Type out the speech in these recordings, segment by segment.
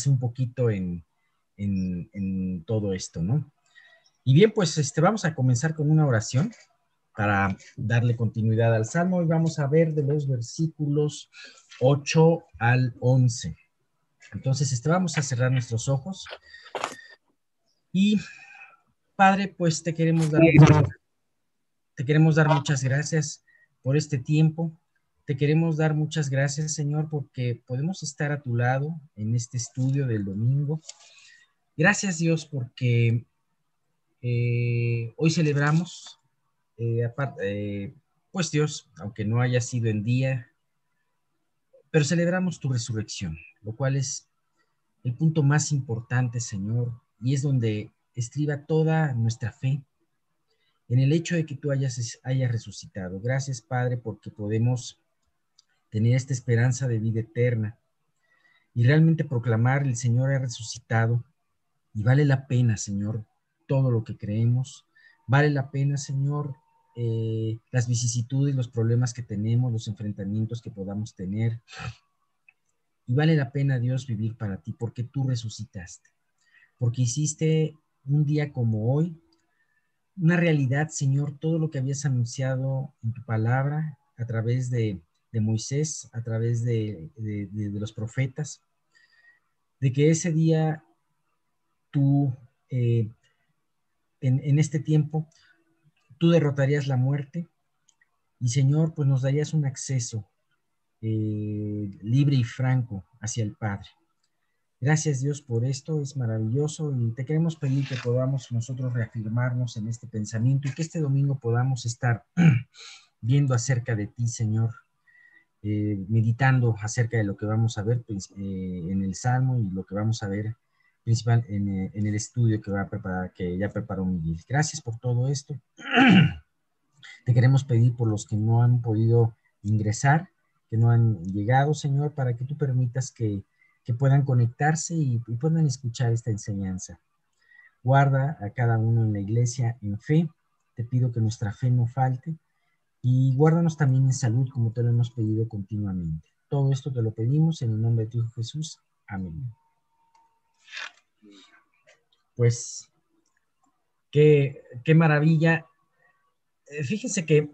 un poquito en todo esto, ¿no? Y bien, pues vamos a comenzar con una oración para darle continuidad al Salmo y vamos a ver de los versículos 8 al 11. Entonces, vamos a cerrar nuestros ojos y, Padre, pues te queremos dar muchas gracias por este tiempo. Te queremos dar muchas gracias, Señor, porque podemos estar a tu lado en este estudio del domingo. Gracias, Dios, porque hoy celebramos, pues Dios, aunque no haya sido en día, pero celebramos tu resurrección, lo cual es el punto más importante, Señor, y es donde estriba toda nuestra fe en el hecho de que tú hayas resucitado. Gracias, Padre, porque podemos tener esta esperanza de vida eterna y realmente proclamar el Señor ha resucitado y vale la pena, Señor, todo lo que creemos. Vale la pena, Señor, las vicisitudes, los problemas que tenemos, los enfrentamientos que podamos tener. Y vale la pena, Dios, vivir para ti porque tú resucitaste, porque hiciste un día como hoy una realidad, Señor, todo lo que habías anunciado en tu palabra a través de Moisés, a través de los profetas, de que ese día tú, eh, en este tiempo, tú derrotarías la muerte y, Señor, pues nos darías un acceso libre y franco hacia el Padre. Gracias, Dios, por esto, es maravilloso y te queremos pedir que podamos nosotros reafirmarnos en este pensamiento y que este domingo podamos estar viendo acerca de ti, Señor, meditando acerca de lo que vamos a ver en el Salmo y lo que vamos a ver principal en el estudio que va a preparar, que ya preparó Miguel. Gracias por todo esto. Te queremos pedir por los que no han podido ingresar, que no han llegado, Señor, para que tú permitas que puedan conectarse y puedan escuchar esta enseñanza. Guarda a cada uno en la iglesia en fe. Te pido que nuestra fe no falte y guárdanos también en salud como te lo hemos pedido continuamente. Todo esto te lo pedimos en el nombre de tu Hijo Jesús. Amén. Pues qué maravilla. Fíjense que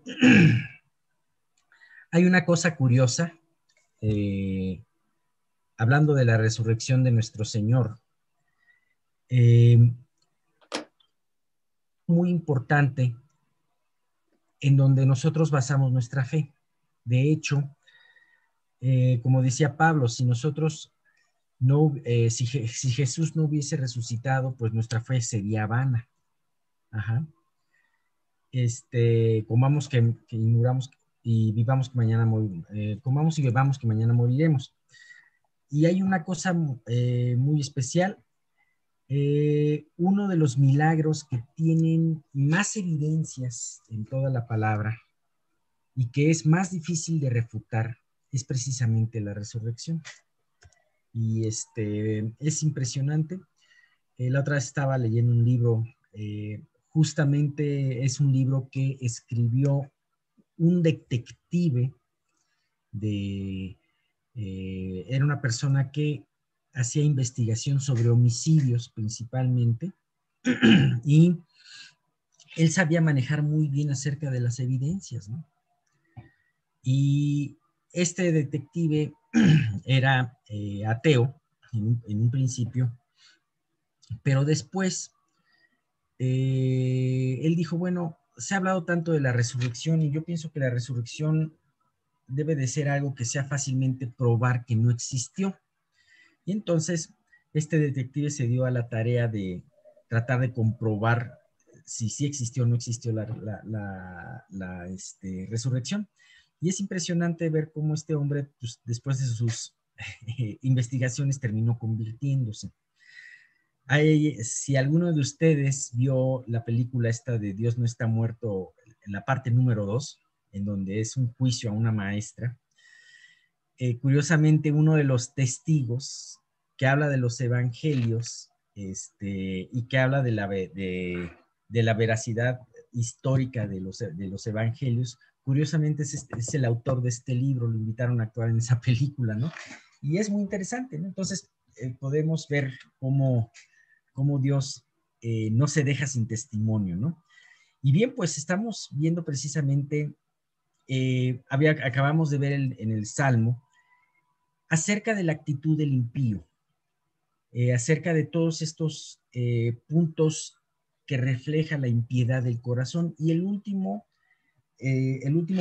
hay una cosa curiosa, hablando de la resurrección de nuestro Señor, muy importante en donde nosotros basamos nuestra fe. De hecho, como decía Pablo, si nosotros si Jesús no hubiese resucitado, pues nuestra fe sería vana. Ajá. Comamos que ignoramos y vivamos que mañana comamos y bebamos que mañana moriremos. Y hay una cosa muy especial. Uno de los milagros que tienen más evidencias en toda la palabra y que es más difícil de refutar es precisamente la resurrección. Y es impresionante. La otra vez estaba leyendo un libro, justamente es un libro que escribió un detective era una persona que hacía investigación sobre homicidios principalmente, y él sabía manejar muy bien acerca de las evidencias, ¿no? Y este detective era ateo en un principio, pero después él dijo, bueno, se ha hablado tanto de la resurrección y yo pienso que la resurrección debe de ser algo que sea fácilmente probar que no existió. Y entonces este detective se dio a la tarea de tratar de comprobar si sí existió o no existió la resurrección. Y es impresionante ver cómo este hombre, pues, después de sus investigaciones, terminó convirtiéndose. Si alguno de ustedes vio la película esta de Dios no está muerto, en la parte número 2, en donde es un juicio a una maestra, curiosamente uno de los testigos que habla de los evangelios y que habla de la veracidad histórica de los evangelios, curiosamente es el autor de este libro, lo invitaron a actuar en esa película, ¿no? Y es muy interesante, ¿no? Entonces, podemos ver cómo Dios no se deja sin testimonio, ¿no? Y bien, pues estamos viendo precisamente, acabamos de ver en el Salmo, acerca de la actitud del impío, acerca de todos estos puntos que refleja la impiedad del corazón. Y el último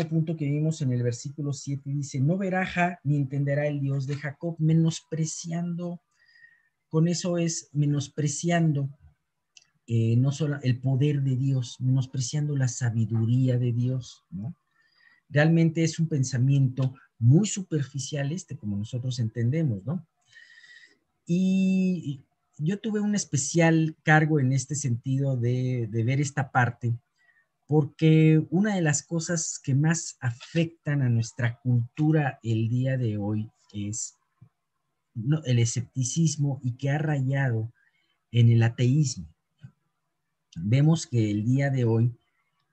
punto que vimos en el versículo 7 dice, no verá ni entenderá el Dios de Jacob, menospreciando, con eso es menospreciando no solo el poder de Dios, menospreciando la sabiduría de Dios, ¿no? Realmente es un pensamiento muy superficial como nosotros entendemos, ¿no? Y yo tuve un especial cargo en este sentido de ver esta parte, porque una de las cosas que más afectan a nuestra cultura el día de hoy es el escepticismo y que ha rayado en el ateísmo. Vemos que el día de hoy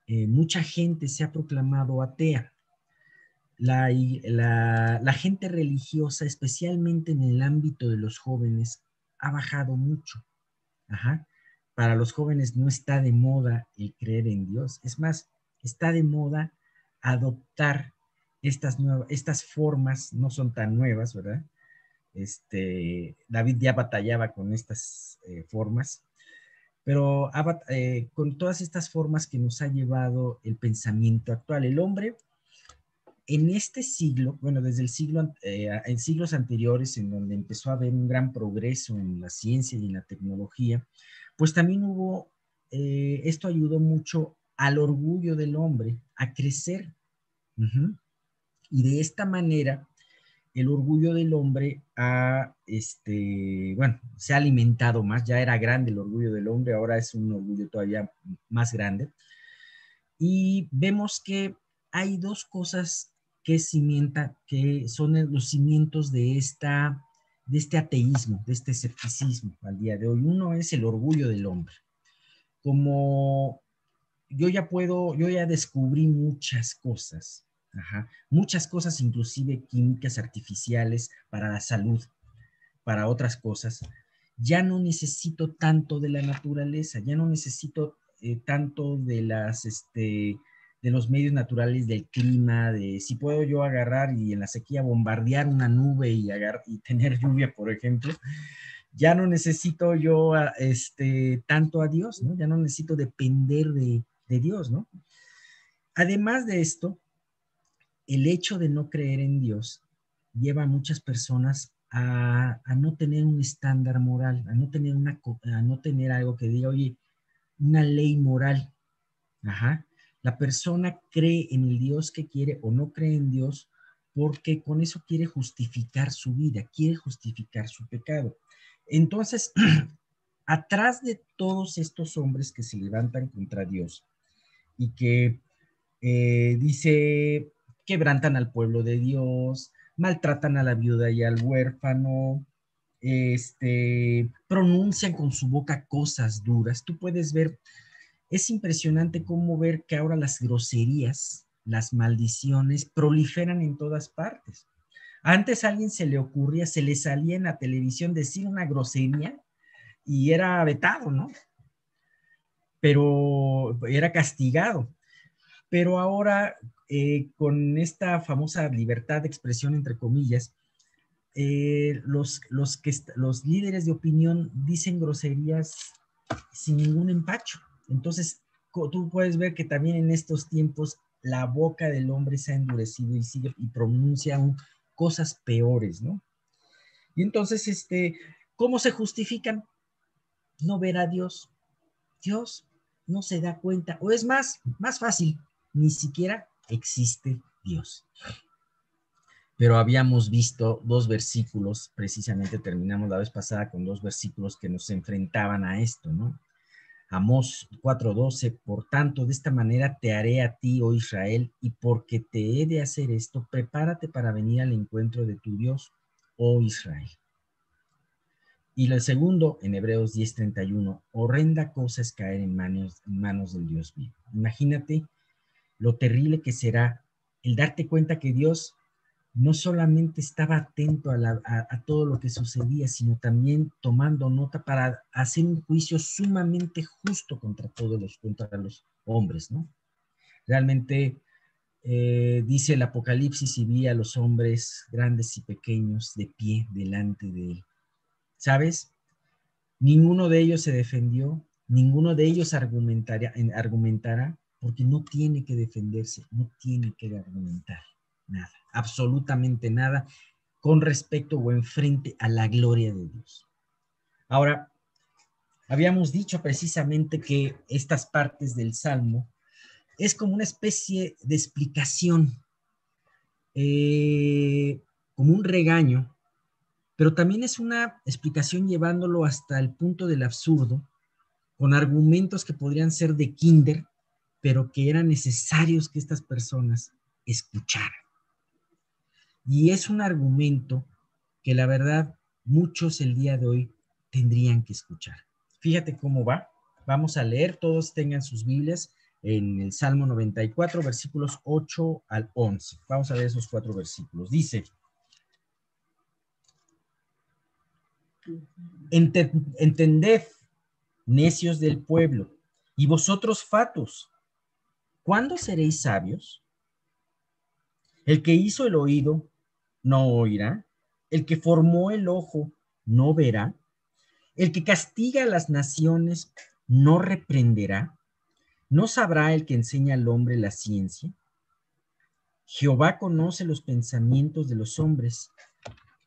mucha gente se ha proclamado atea. La gente religiosa, especialmente en el ámbito de los jóvenes, ha bajado mucho. Ajá. Para los jóvenes no está de moda el creer en Dios. Es más, está de moda adoptar estas formas, no son tan nuevas, ¿verdad? David ya batallaba con estas formas, pero con todas estas formas que nos ha llevado el pensamiento actual. El hombre en este siglo, bueno, desde en siglos anteriores, en donde empezó a haber un gran progreso en la ciencia y en la tecnología, pues también esto ayudó mucho al orgullo del hombre a crecer. Uh-huh. Y de esta manera, el orgullo del hombre se ha alimentado más. Ya era grande el orgullo del hombre, ahora es un orgullo todavía más grande. Y vemos que hay dos cosas que son los cimientos de este ateísmo, de este escepticismo al día de hoy. Uno es el orgullo del hombre. Como yo ya descubrí muchas cosas, muchas cosas, inclusive químicas artificiales para la salud, para otras cosas. Ya no necesito tanto de la naturaleza, ya no necesito tanto de de los medios naturales del clima, de si puedo yo agarrar y en la sequía bombardear una nube y tener lluvia, por ejemplo, ya no necesito yo tanto a Dios, ¿no? Ya no necesito depender de Dios, ¿no? Además de esto, el hecho de no creer en Dios lleva a muchas personas a no tener un estándar moral, a no tener algo que diga, oye, una ley moral. Ajá. La persona cree en el Dios que quiere o no cree en Dios porque con eso quiere justificar su vida, quiere justificar su pecado. Entonces, atrás de todos estos hombres que se levantan contra Dios y que dice, quebrantan al pueblo de Dios, maltratan a la viuda y al huérfano, pronuncian con su boca cosas duras. Tú puedes ver, es impresionante cómo ver que ahora las groserías, las maldiciones proliferan en todas partes. Antes a alguien se le salía en la televisión decir una grosería y era vetado, ¿no? Pero era castigado. Pero ahora, con esta famosa libertad de expresión, entre comillas, los líderes de opinión dicen groserías sin ningún empacho. Entonces, tú puedes ver que también en estos tiempos la boca del hombre se ha endurecido y pronuncia aún cosas peores, ¿no? Y entonces, ¿cómo se justifican? No ver a Dios. Dios no se da cuenta, o es más fácil, ni siquiera existe Dios. Pero habíamos visto dos versículos, precisamente terminamos la vez pasada con dos versículos que nos enfrentaban a esto, ¿no? Amós 4:12, por tanto, de esta manera te haré a ti, oh Israel, y porque te he de hacer esto, prepárate para venir al encuentro de tu Dios, oh Israel. Y el segundo, en Hebreos 10:31, horrenda cosa es caer en manos del Dios vivo. Imagínate lo terrible que será el darte cuenta que Dios no solamente estaba atento a todo lo que sucedía, sino también tomando nota para hacer un juicio sumamente justo contra los hombres, ¿no? Realmente dice el Apocalipsis y vi a los hombres grandes y pequeños de pie delante de él. ¿Sabes? Ninguno de ellos se defendió, ninguno de ellos argumentará, porque no tiene que defenderse, no tiene que argumentar nada, absolutamente nada con respecto o enfrente a la gloria de Dios. Ahora, habíamos dicho precisamente que estas partes del Salmo es como una especie de explicación, como un regaño, pero también es una explicación llevándolo hasta el punto del absurdo, con argumentos que podrían ser de kinder, pero que eran necesarios que estas personas escucharan. Y es un argumento que la verdad muchos el día de hoy tendrían que escuchar. Fíjate cómo va. Vamos a leer, todos tengan sus Biblias en el Salmo 94, versículos 8 al 11. Vamos a ver esos 4 versículos. Dice, entended, necios del pueblo, y vosotros fatuos, ¿cuándo seréis sabios? El que hizo el oído no oirá, el que formó el ojo no verá, el que castiga a las naciones no reprenderá, no sabrá el que enseña al hombre la ciencia. Jehová conoce los pensamientos de los hombres,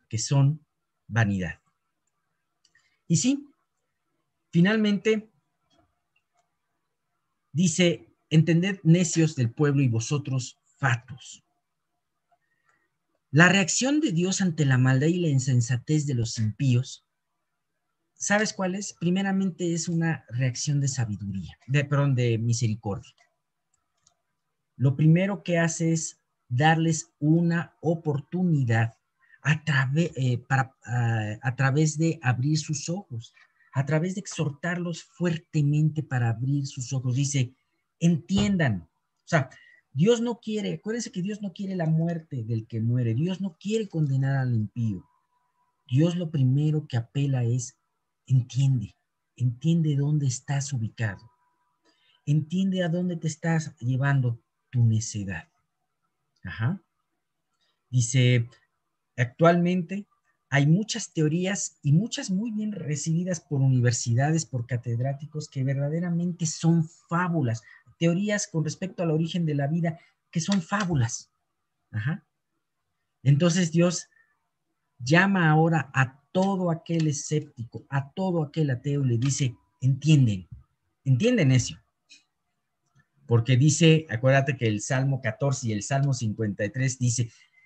que son vanidad. Y sí, finalmente dice, entended, necios del pueblo, y vosotros fatuos. La reacción de Dios ante la maldad y la insensatez de los impíos, ¿sabes cuál es? Primeramente es una reacción de sabiduría, de misericordia. Lo primero que hace es darles una oportunidad a través de abrir sus ojos, a través de exhortarlos fuertemente para abrir sus ojos. Dice, entiendan. O sea, Dios no quiere, acuérdense que Dios no quiere la muerte del que muere, Dios no quiere condenar al impío. Dios lo primero que apela es, entiende dónde estás ubicado, entiende a dónde te estás llevando tu necedad. Ajá. Dice, actualmente hay muchas teorías y muchas muy bien recibidas por universidades, por catedráticos, que verdaderamente son fábulas. Teorías con respecto al origen de la vida que son fábulas. Ajá. Entonces Dios llama ahora a todo aquel escéptico, a todo aquel ateo, le dice, entienden eso. Porque dice, acuérdate que el Salmo 14 y el Salmo 53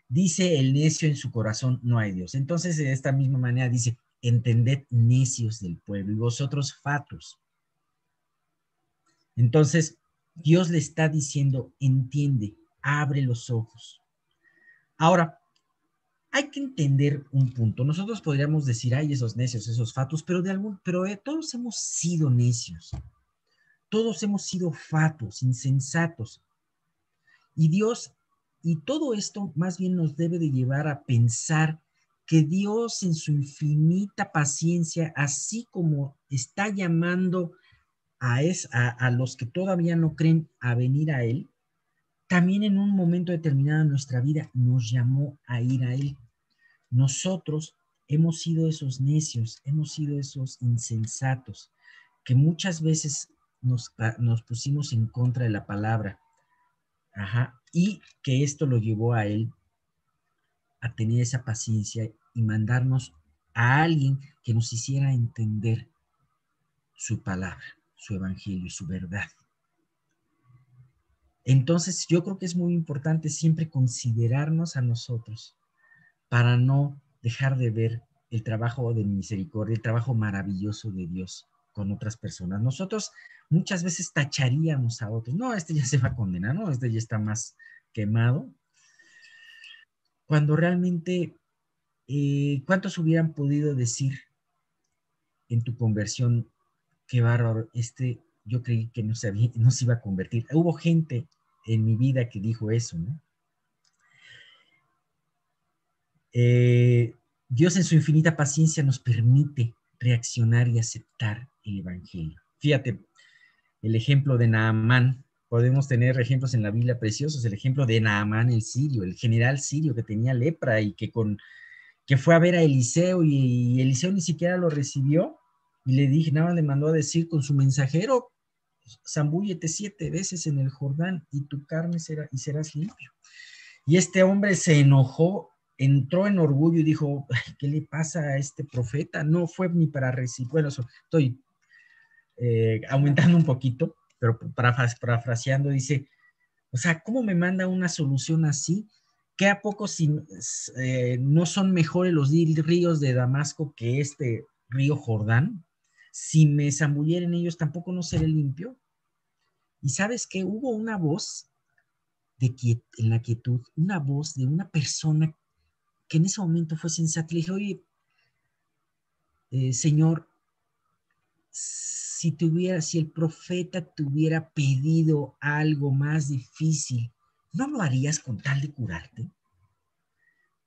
dice el necio en su corazón no hay Dios. Entonces, de esta misma manera dice, entended, necios del pueblo, y vosotros fatuos. Entonces, Dios le está diciendo, entiende, abre los ojos. Ahora, hay que entender un punto. Nosotros podríamos decir, ay, esos necios, esos fatuos, pero todos hemos sido necios. Todos hemos sido fatuos, insensatos. Y Dios, y todo esto más bien nos debe de llevar a pensar que Dios en su infinita paciencia, así como está llamando a los que todavía no creen a venir a Él, también en un momento determinado de nuestra vida nos llamó a ir a Él. Nosotros hemos sido esos necios, hemos sido esos insensatos, que muchas veces nos pusimos en contra de la palabra. Ajá. Y que esto lo llevó a él a tener esa paciencia y mandarnos a alguien que nos hiciera entender su palabra, su evangelio y su verdad. Entonces, yo creo que es muy importante siempre considerarnos a nosotros para no dejar de ver el trabajo de misericordia, el trabajo maravilloso de Dios con otras personas. Nosotros muchas veces tacharíamos a otros. No, este ya se va a condenar, no, este ya está más quemado. Cuando realmente, ¿cuántos hubieran podido decir en tu conversión, qué bárbaro, yo creí que no se iba a convertir? Hubo gente en mi vida que dijo eso, ¿no? Dios en su infinita paciencia nos permite reaccionar y aceptar el Evangelio. Fíjate, el ejemplo de Naamán, podemos tener ejemplos en la Biblia preciosos, el ejemplo de Naamán el sirio, el general sirio que tenía lepra y que fue a ver a Eliseo y Eliseo ni siquiera lo recibió y le dije, nada más le mandó a decir con su mensajero, zambúllete 7 veces en el Jordán y tu carne será y serás limpio. Y este hombre se enojó, entró en orgullo y dijo, ¿qué le pasa a este profeta? No fue ni para recibir, bueno, estoy aumentando un poquito, pero parafraseando, dice, o sea, ¿cómo me manda una solución así? ¿Qué a poco si, no son mejores los ríos de Damasco que este río Jordán? Si me zambullera en ellos, tampoco no seré limpio. Y sabes que hubo una voz en la quietud, una voz de una persona que en ese momento fue sensata. Le dije, oye, Señor, si el profeta te hubiera pedido algo más difícil, ¿no lo harías con tal de curarte?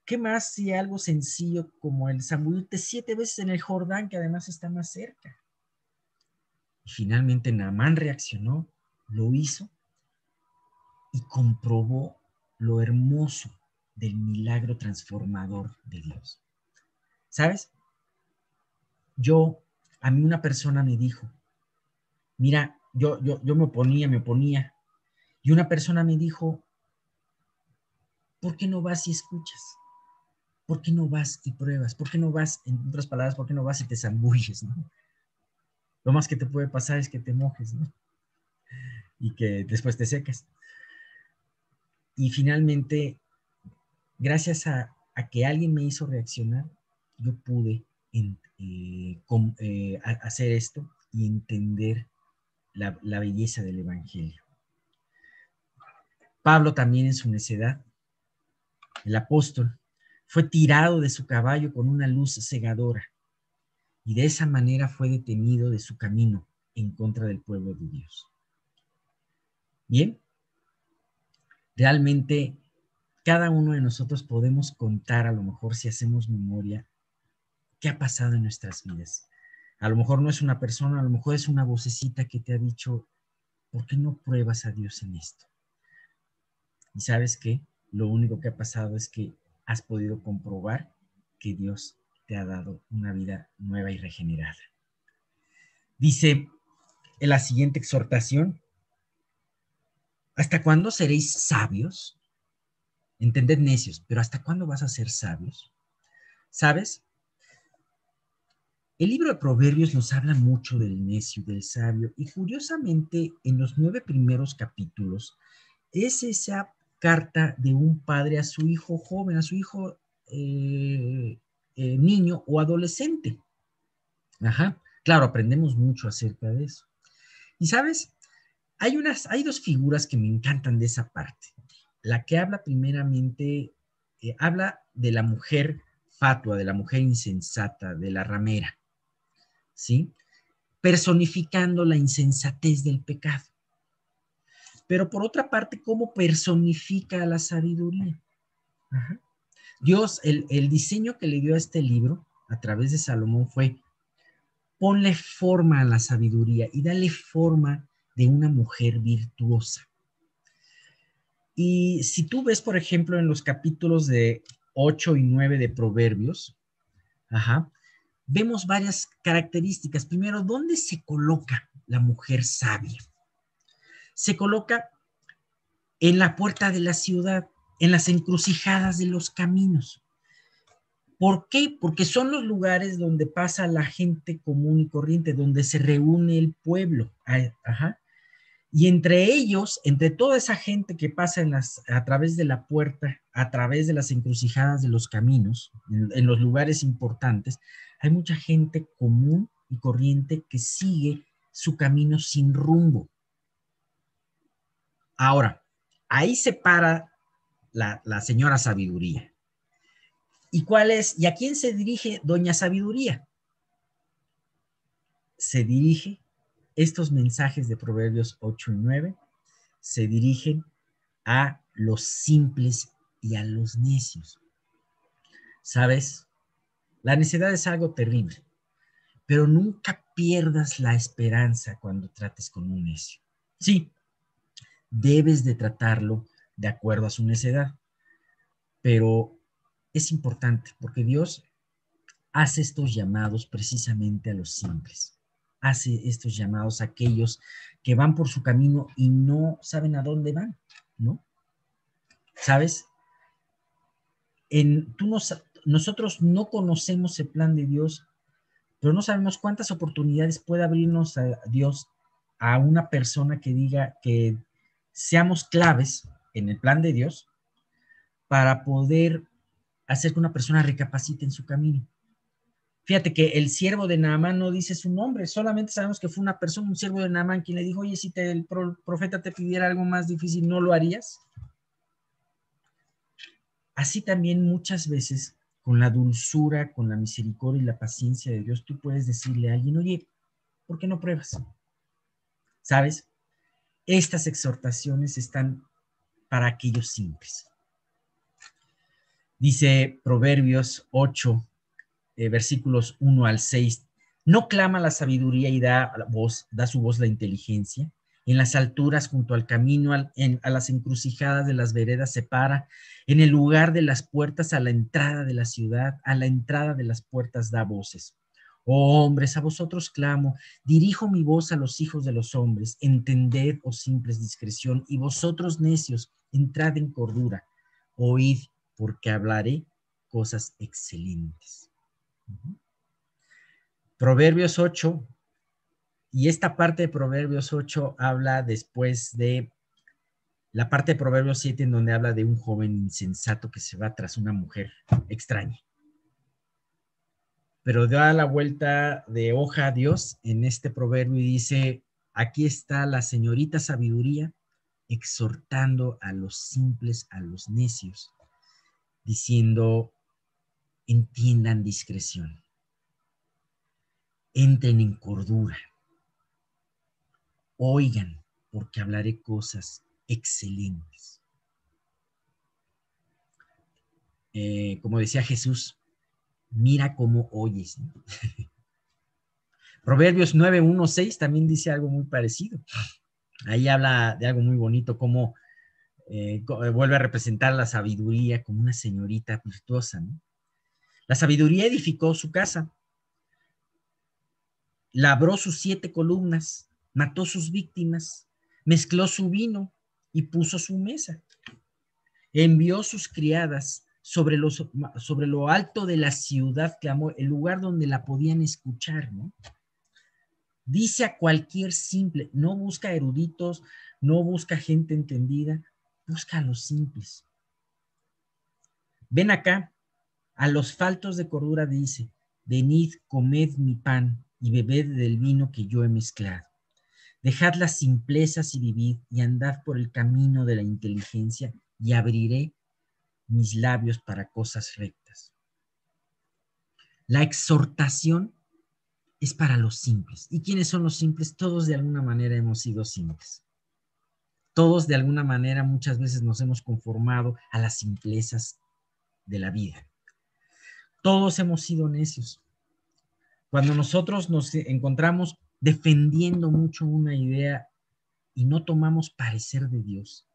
¿Qué más si algo sencillo como el zambullirte 7 veces en el Jordán, que además está más cerca? Y finalmente Naamán reaccionó, lo hizo y comprobó lo hermoso del milagro transformador de Dios. ¿Sabes? A mí una persona me dijo, mira, yo me oponía, y una persona me dijo, ¿por qué no vas y escuchas? ¿Por qué no vas y pruebas? ¿Por qué no vas, en otras palabras, por qué no vas y te zambulles, ¿no? Lo más que te puede pasar es que te mojes, ¿no? Y que después te seques. Y finalmente, gracias a que alguien me hizo reaccionar, yo pude hacer esto y entender la belleza del Evangelio. Pablo también en su necedad, el apóstol, fue tirado de su caballo con una luz cegadora y de esa manera fue detenido de su camino en contra del pueblo de Dios. Bien, realmente cada uno de nosotros podemos contar, a lo mejor si hacemos memoria, qué ha pasado en nuestras vidas. A lo mejor no es una persona, a lo mejor es una vocecita que te ha dicho, ¿por qué no pruebas a Dios en esto? Y sabes qué, lo único que ha pasado es que has podido comprobar que Dios te ha dado una vida nueva y regenerada. Dice en la siguiente exhortación, ¿hasta cuándo seréis sabios? Entended necios, pero ¿hasta cuándo vas a ser sabios? ¿Sabes? El libro de Proverbios nos habla mucho del necio, del sabio, y curiosamente en los 9 primeros capítulos es esa carta de un padre a su hijo joven, a su hijo niño o adolescente. Ajá. Claro, aprendemos mucho acerca de eso. Y sabes, hay 2 figuras que me encantan de esa parte. La que habla primeramente, habla de la mujer fatua, de la mujer insensata, de la ramera, ¿sí? Personificando la insensatez del pecado. Pero por otra parte, ¿cómo personifica a la sabiduría? Ajá. Dios, el diseño que le dio a este libro a través de Salomón fue ponle forma a la sabiduría y dale forma de una mujer virtuosa. Y si tú ves, por ejemplo, en los capítulos de 8 y 9 de Proverbios, ajá, vemos varias características. Primero, ¿dónde se coloca la mujer sabia? Se coloca en la puerta de la ciudad, en las encrucijadas de los caminos. ¿Por qué? Porque son los lugares donde pasa la gente común y corriente, donde se reúne el pueblo. Ajá. Y entre ellos, entre toda esa gente que pasa a través de la puerta, a través de las encrucijadas de los caminos, en los lugares importantes, hay mucha gente común y corriente que sigue su camino sin rumbo. Ahora, ahí se para la señora Sabiduría. ¿Y a quién se dirige doña Sabiduría? Se dirige, estos mensajes de Proverbios 8 y 9, se dirigen a los simples y a los necios. ¿Sabes? La necedad es algo terrible, pero nunca pierdas la esperanza cuando trates con un necio. Sí, debes de tratarlo de acuerdo a su necedad, pero es importante porque Dios hace estos llamados precisamente a los simples. Hace estos llamados a aquellos que van por su camino y no saben a dónde van, ¿no? ¿Sabes? Nosotros no conocemos el plan de Dios, pero no sabemos cuántas oportunidades puede abrirnos a Dios a una persona que diga que seamos claves en el plan de Dios para poder hacer que una persona recapacite en su camino. Fíjate que el siervo de Naamán no dice su nombre, solamente sabemos que fue una persona, un siervo de Naamán, quien le dijo, oye, si el profeta te pidiera algo más difícil, ¿no lo harías? Así también muchas veces, con la dulzura, con la misericordia y la paciencia de Dios, tú puedes decirle a alguien, oye, ¿por qué no pruebas? ¿Sabes? Estas exhortaciones están para aquellos simples. Dice Proverbios 8, versículos 1 al 6. No clama la sabiduría y da su voz la inteligencia. En las alturas, junto al camino, a las encrucijadas de las veredas se para. En el lugar de las puertas, a la entrada de la ciudad, a la entrada de las puertas da voces. Oh hombres, a vosotros clamo, dirijo mi voz a los hijos de los hombres. Entended, oh simples, discreción, y vosotros necios, entrad en cordura. Oíd, porque hablaré cosas excelentes. Proverbios 8, y esta parte de Proverbios 8 habla después de la parte de Proverbios 7 en donde habla de un joven insensato que se va tras una mujer extraña. Pero da la vuelta de hoja a Dios en este proverbio y dice, aquí está la señorita sabiduría exhortando a los simples, a los necios, diciendo, entiendan discreción, entren en cordura, oigan, porque hablaré cosas excelentes. Como decía Jesús, mira cómo oyes, ¿no? Proverbios 9:1-6 también dice algo muy parecido. Ahí habla de algo muy bonito, como vuelve a representar la sabiduría como una señorita virtuosa, ¿no? La sabiduría edificó su casa, labró sus 7 columnas, mató sus víctimas, mezcló su vino y puso su mesa. Envió sus criadas sobre lo alto de la ciudad, clamó, el lugar donde la podían escuchar, ¿no? Dice a cualquier simple, no busca eruditos, no busca gente entendida, busca a los simples. Ven acá, a los faltos de cordura dice, venid, comed mi pan y bebed del vino que yo he mezclado. Dejad las simplezas y vivid y andad por el camino de la inteligencia y abriré mis labios para cosas rectas. La exhortación es para los simples. ¿Y quiénes son los simples? Todos de alguna manera hemos sido simples. Todos de alguna manera muchas veces nos hemos conformado a las simplezas de la vida. Todos hemos sido necios. Cuando nosotros nos encontramos defendiendo mucho una idea y no tomamos parecer de Dios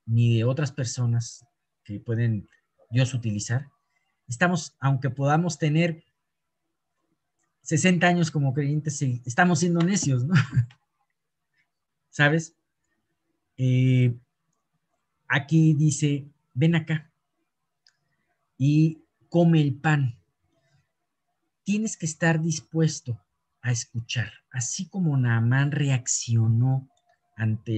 ni de otras personas que pueden Dios utilizar, estamos, aunque podamos tener 60 años como creyentes, estamos siendo necios, ¿no? ¿Sabes? Aquí dice, ven acá y come el pan. Tienes que estar dispuesto a escuchar, así como Naamán reaccionó ante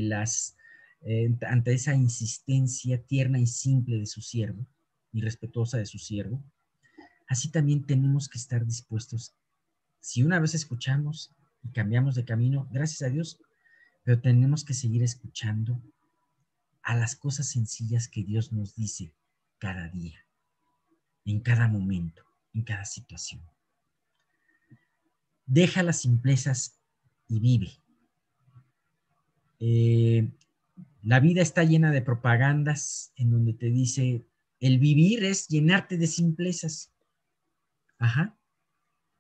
ante esa insistencia tierna y simple de su siervo y respetuosa de su siervo, así también tenemos que estar dispuestos. Si una vez escuchamos y cambiamos de camino, gracias a Dios, pero tenemos que seguir escuchando a las cosas sencillas que Dios nos dice cada día, en cada momento, en cada situación. Deja las simplezas y vive. La vida está llena de propagandas en donde te dice, El vivir es llenarte de simplezas. Ajá.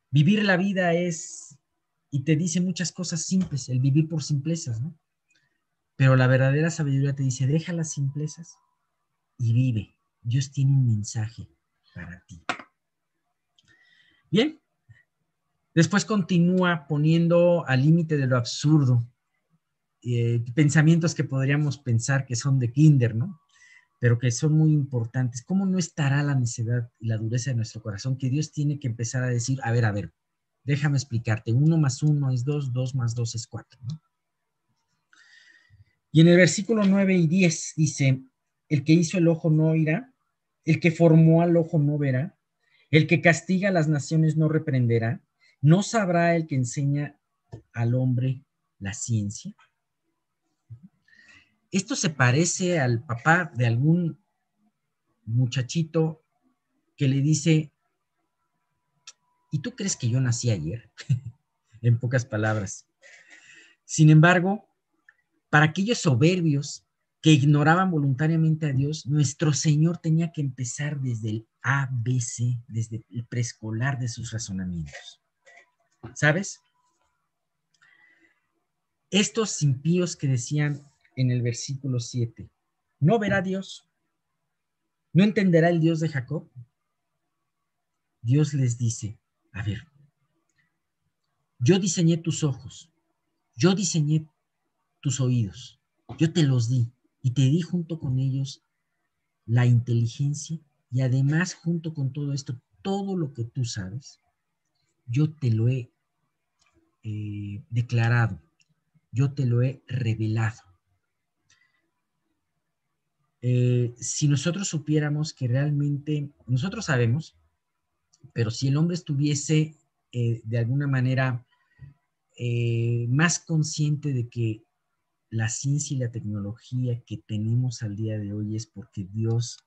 Vivir la vida es, y te dice muchas cosas simples, el vivir por simplezas, ¿no? Pero la verdadera sabiduría te dice, deja las simplezas y vive. Dios tiene un mensaje para ti. Bien. Después continúa poniendo al límite de lo absurdo pensamientos que podríamos pensar que son de kinder, ¿no? Pero que son muy importantes. ¿Cómo no estará la necedad y la dureza de nuestro corazón? Que Dios tiene que empezar a decir, a ver, déjame explicarte, 1 más 1 es 2, 2 más 2 es 4, ¿no? Y en el versículo 9 y 10 dice, el que hizo el ojo no oirá, el que formó al ojo no verá, el que castiga a las naciones no reprenderá, no sabrá el que enseña al hombre la ciencia. Esto se parece al papá de algún muchachito que le dice, ¿y tú crees que yo nací ayer? En pocas palabras. Sin embargo, para aquellos soberbios que ignoraban voluntariamente a Dios, nuestro Señor tenía que empezar desde el ABC, desde el preescolar de sus razonamientos. ¿Sabes? Estos impíos que decían en el versículo 7, ¿no verá Dios? ¿No entenderá el Dios de Jacob? Dios les dice, a ver, yo diseñé tus ojos, yo diseñé tus oídos, yo te los di y te di junto con ellos la inteligencia y además junto con todo esto, todo lo que tú sabes, yo te lo he declarado, yo te lo he revelado. Si nosotros supiéramos que realmente, nosotros sabemos, pero si el hombre estuviese de alguna manera más consciente de que la ciencia y la tecnología que tenemos al día de hoy es porque Dios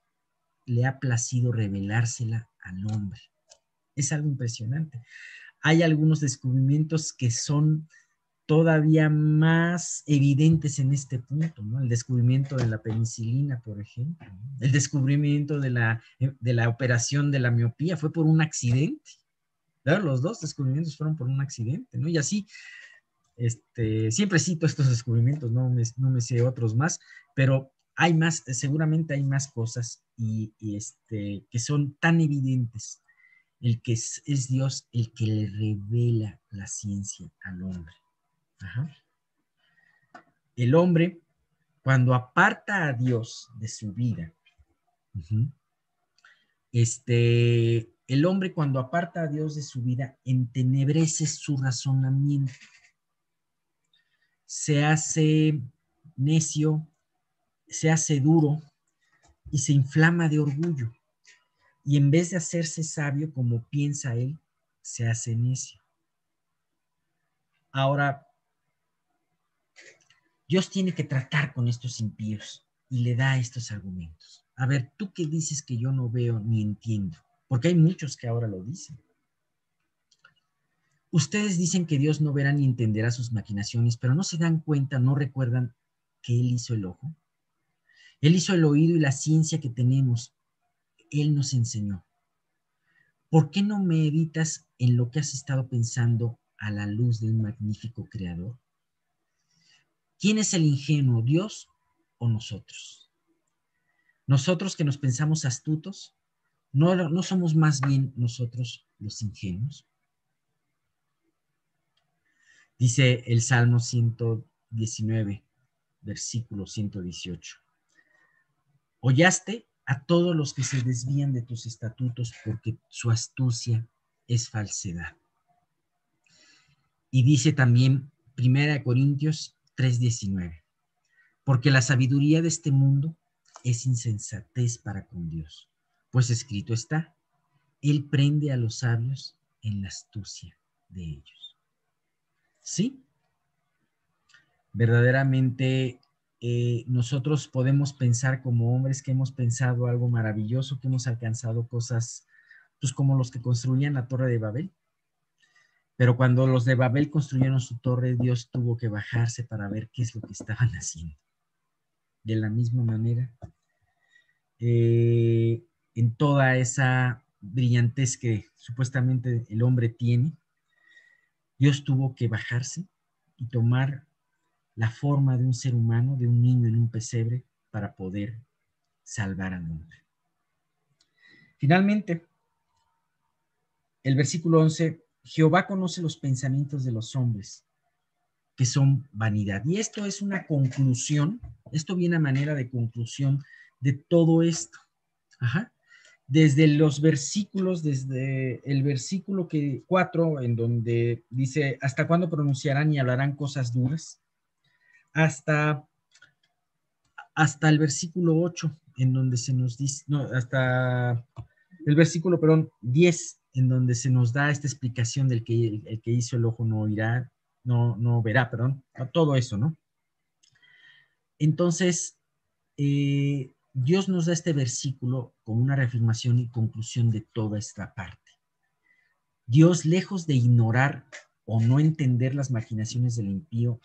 le ha placido revelársela al hombre. Es algo impresionante. Hay algunos descubrimientos que son todavía más evidentes en este punto, ¿no? El descubrimiento de la penicilina, por ejemplo, ¿no? El descubrimiento de la operación de la miopía fue por un accidente. Claro, los dos descubrimientos fueron por un accidente, ¿no? Y así, siempre cito estos descubrimientos, no me sé otros más, pero hay más, seguramente hay más cosas que son tan evidentes. El que es Dios el que le revela la ciencia al hombre. Ajá. El hombre, cuando aparta a Dios de su vida, el hombre cuando aparta a Dios de su vida, entenebrece su razonamiento, se hace necio, se hace duro y se inflama de orgullo. Y en vez de hacerse sabio como piensa él, se hace necio. Ahora, Dios tiene que tratar con estos impíos y le da estos argumentos. A ver, tú qué dices que yo no veo ni entiendo, porque hay muchos que ahora lo dicen. Ustedes dicen que Dios no verá ni entenderá sus maquinaciones, pero no se dan cuenta, no recuerdan que Él hizo el ojo. Él hizo el oído y la ciencia que tenemos. Él nos enseñó. ¿Por qué no meditas en lo que has estado pensando a la luz de un magnífico creador? ¿Quién es el ingenuo, Dios o nosotros? Nosotros que nos pensamos astutos, ¿no somos más bien nosotros los ingenuos? Dice el Salmo 119, versículo 118. Hollaste a todos los que se desvían de tus estatutos porque su astucia es falsedad. Y dice también 1 Corintios 3:19, porque la sabiduría de este mundo es insensatez para con Dios, pues escrito está, Él prende a los sabios en la astucia de ellos. ¿Sí? Verdaderamente nosotros podemos pensar como hombres que hemos pensado algo maravilloso, que hemos alcanzado cosas, pues como los que construían la Torre de Babel. Pero cuando los de Babel construyeron su torre, Dios tuvo que bajarse para ver qué es lo que estaban haciendo. De la misma manera, en toda esa brillantez que supuestamente el hombre tiene, Dios tuvo que bajarse y tomar la forma de un ser humano, de un niño en un pesebre, para poder salvar al hombre. Finalmente, el versículo 11, Jehová conoce los pensamientos de los hombres, que son vanidad. Y esto es una conclusión, esto viene a manera de conclusión de todo esto. Ajá. Desde los versículos, desde el versículo 4, en donde dice, ¿hasta cuándo pronunciarán y hablarán cosas duras? Hasta el versículo 8, en donde se nos dice, no, hasta el versículo, perdón, 10, en donde se nos da esta explicación del que el que hizo el ojo no oirá, no verá, perdón, todo eso, ¿no? Entonces, Dios nos da este versículo como una reafirmación y conclusión de toda esta parte. Dios, lejos de ignorar o no entender las maquinaciones del impío,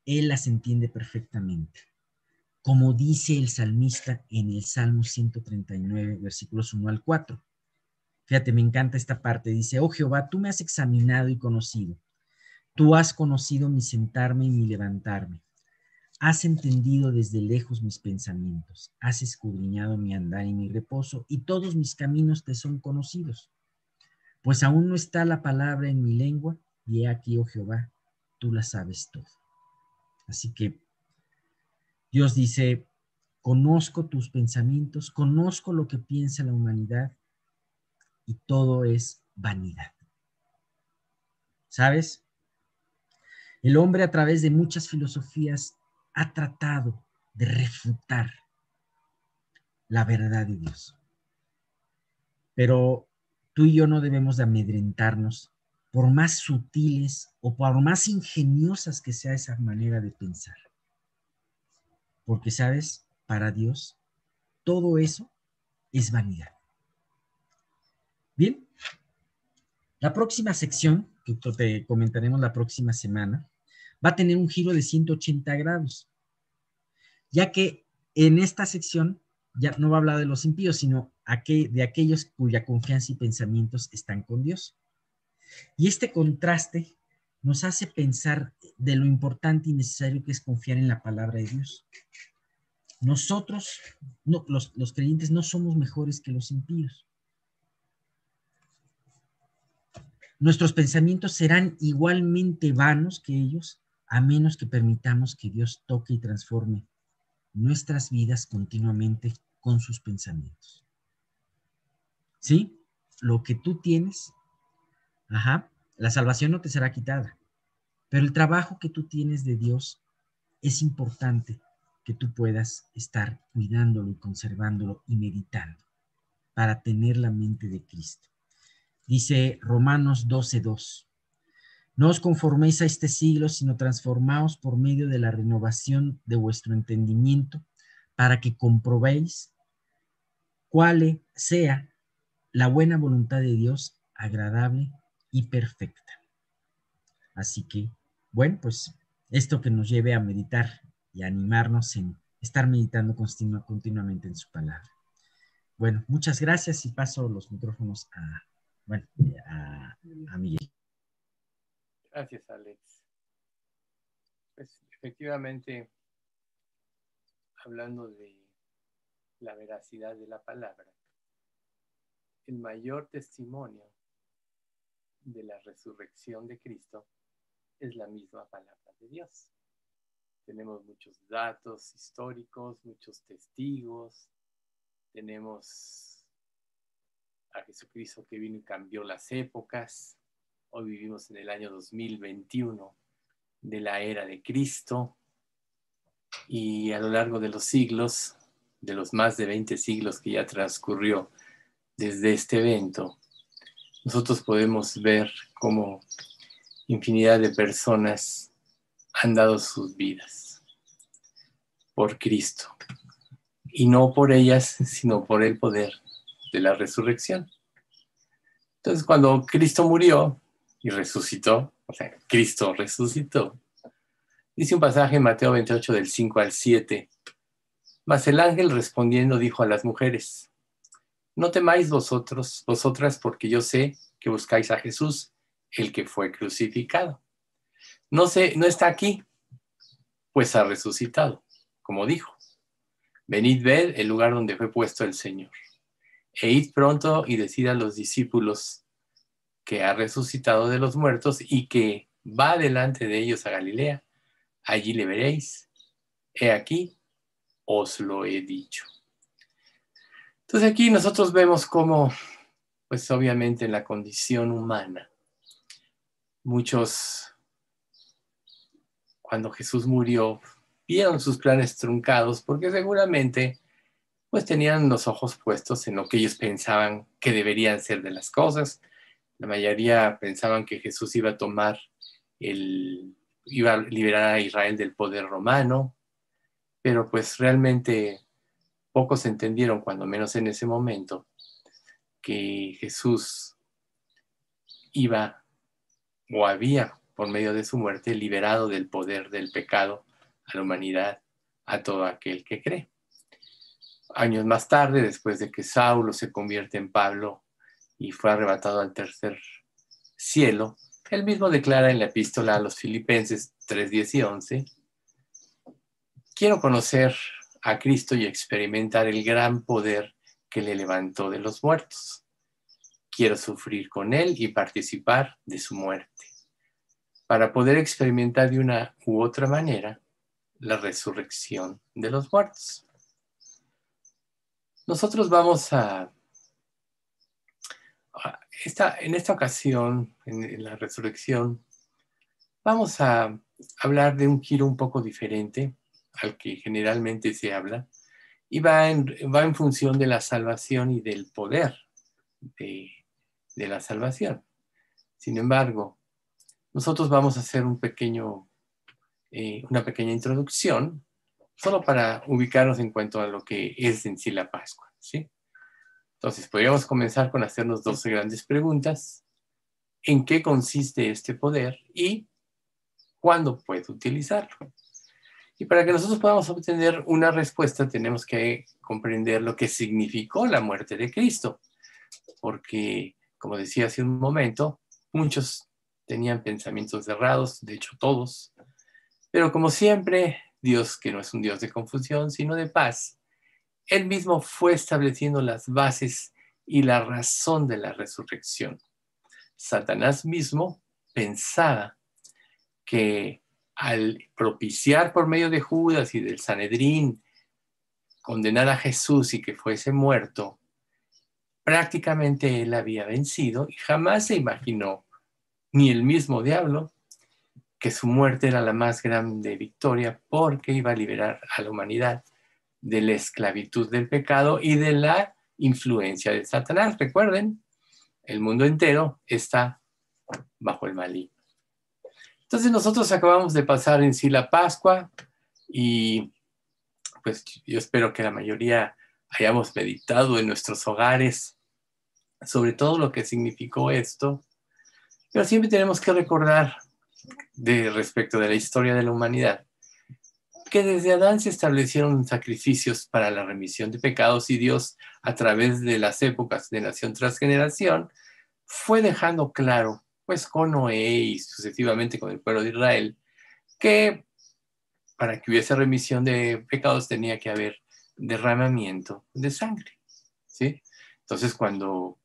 Él las entiende perfectamente. Como dice el salmista en el Salmo 139, versículos 1 al 4. Fíjate, me encanta esta parte. Dice, oh Jehová, tú me has examinado y conocido. Tú has conocido mi sentarme y mi levantarme. Has entendido desde lejos mis pensamientos. Has escudriñado mi andar y mi reposo, y todos mis caminos te son conocidos. Pues aún no está la palabra en mi lengua, y he aquí, oh Jehová, tú la sabes todo. Así que Dios dice, conozco tus pensamientos, conozco lo que piensa la humanidad, y todo es vanidad. ¿Sabes? El hombre a través de muchas filosofías ha tratado de refutar la verdad de Dios. Pero tú y yo no debemos de amedrentarnos por más sutiles o por más ingeniosas que sea esa manera de pensar. Porque, ¿sabes? Para Dios, todo eso es vanidad. Bien, la próxima sección, que te comentaremos la próxima semana, va a tener un giro de 180 grados, ya que en esta sección ya no va a hablar de los impíos, sino de aquellos cuya confianza y pensamientos están con Dios. Y este contraste nos hace pensar de lo importante y necesario que es confiar en la palabra de Dios. Nosotros, no, los creyentes, no somos mejores que los impíos. Nuestros pensamientos serán igualmente vanos que ellos, a menos que permitamos que Dios toque y transforme nuestras vidas continuamente con sus pensamientos. ¿Sí? Lo que tú tienes, la salvación no te será quitada, pero el trabajo que tú tienes de Dios es importante que tú puedas estar cuidándolo y conservándolo y meditando para tener la mente de Cristo. Dice Romanos 12:2. No os conforméis a este siglo, sino transformaos por medio de la renovación de vuestro entendimiento, para que comprobéis cuál sea la buena voluntad de Dios, agradable y perfecta. Así que, bueno, pues esto que nos lleve a meditar y a animarnos en estar meditando continuamente en su palabra. Bueno, muchas gracias y paso los micrófonos a Miguel. Gracias, Alex. Pues efectivamente, hablando de la veracidad de la palabra, el mayor testimonio de la resurrección de Cristo es la misma palabra de Dios. Tenemos muchos datos históricos, muchos testigos, tenemos a Jesucristo que vino y cambió las épocas. Hoy vivimos en el año 2021 de la era de Cristo, y a lo largo de los siglos, de los más de 20 siglos que ya transcurrió desde este evento, nosotros podemos ver cómo infinidad de personas han dado sus vidas por Cristo, y no por ellas, sino por el poder de la resurrección. Entonces, cuando Cristo murió y resucitó, o sea, Cristo resucitó, dice un pasaje en Mateo 28 del 5 al 7, Mas el ángel respondiendo dijo a las mujeres: no temáis vosotras, porque yo sé que buscáis a Jesús, el que fue crucificado. No está aquí, pues ha resucitado, como dijo. Venid, ved el lugar donde fue puesto el Señor. E id pronto y decid a los discípulos que ha resucitado de los muertos y que va delante de ellos a Galilea. Allí le veréis. He aquí, os lo he dicho. Entonces aquí nosotros vemos cómo, pues obviamente en la condición humana, muchos, cuando Jesús murió, vieron sus planes truncados porque seguramente pues tenían los ojos puestos en lo que ellos pensaban que deberían ser de las cosas. La mayoría pensaban que Jesús iba a liberar a Israel del poder romano, pero pues realmente pocos entendieron, cuando menos en ese momento, que Jesús iba o había, por medio de su muerte, liberado del poder del pecado a la humanidad, a todo aquel que cree. Años más tarde, después de que Saulo se convierte en Pablo y fue arrebatado al tercer cielo, él mismo declara en la epístola a los Filipenses 3, 10 y 11: quiero conocer a Cristo y experimentar el gran poder que le levantó de los muertos. Quiero sufrir con él y participar de su muerte, para poder experimentar de una u otra manera la resurrección de los muertos. Nosotros vamos en esta ocasión, en la resurrección, vamos a hablar de un giro un poco diferente al que generalmente se habla, y va en función de la salvación y del poder de la salvación. Sin embargo, nosotros vamos a hacer una pequeña introducción, solo para ubicarnos en cuanto a lo que es en sí la Pascua, ¿sí? Entonces, podríamos comenzar con hacernos dos grandes preguntas: ¿en qué consiste este poder y cuándo puede utilizarlo? Y para que nosotros podamos obtener una respuesta, tenemos que comprender lo que significó la muerte de Cristo, porque, como decía hace un momento, muchos tenían pensamientos errados, de hecho todos, pero como siempre, Dios, que no es un Dios de confusión, sino de paz, Él mismo fue estableciendo las bases y la razón de la resurrección. Satanás mismo pensaba que al propiciar por medio de Judas y del Sanedrín condenar a Jesús y que fuese muerto, prácticamente él había vencido, y jamás se imaginó, ni el mismo diablo, que su muerte era la más grande victoria, porque iba a liberar a la humanidad de la esclavitud del pecado y de la influencia de Satanás. Recuerden, el mundo entero está bajo el maligno. Entonces nosotros acabamos de pasar en sí la Pascua, y pues yo espero que la mayoría hayamos meditado en nuestros hogares sobre todo lo que significó esto, pero siempre tenemos que recordar respecto de la historia de la humanidad, que desde Adán se establecieron sacrificios para la remisión de pecados, y Dios, a través de las épocas de nación tras generación, fue dejando claro, pues con Noé y sucesivamente con el pueblo de Israel, que para que hubiese remisión de pecados tenía que haber derramamiento de sangre, ¿sí? Entonces, por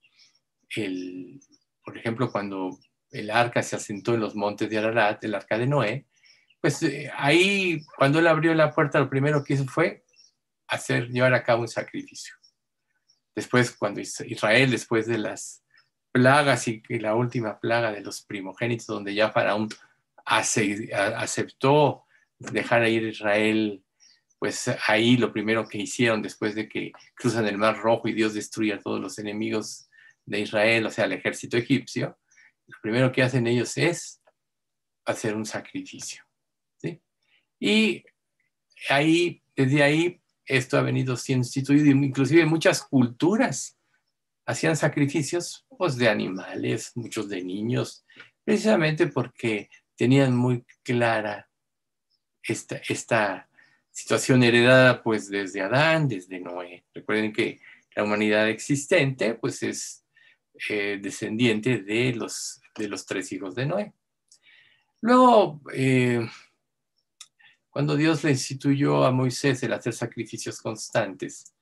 ejemplo, cuando el arca se asentó en los montes de Ararat, el arca de Noé, pues ahí, cuando él abrió la puerta, lo primero que hizo fue llevar a cabo un sacrificio. Después, cuando Israel, después de las plagas y la última plaga de los primogénitos, donde ya Faraón aceptó dejar a ir a Israel, pues ahí lo primero que hicieron después de que cruzan el Mar Rojo y Dios destruye a todos los enemigos de Israel, o sea, el ejército egipcio, lo primero que hacen ellos es hacer un sacrificio, ¿sí? Y desde ahí, esto ha venido siendo instituido, inclusive muchas culturas hacían sacrificios, pues, de animales, muchos de niños, precisamente porque tenían muy clara esta situación heredada pues desde Adán, desde Noé. Recuerden que la humanidad existente pues es descendiente de los 3 hijos de Noé. Luego, cuando Dios le instituyó a Moisés el hacer sacrificios constantes,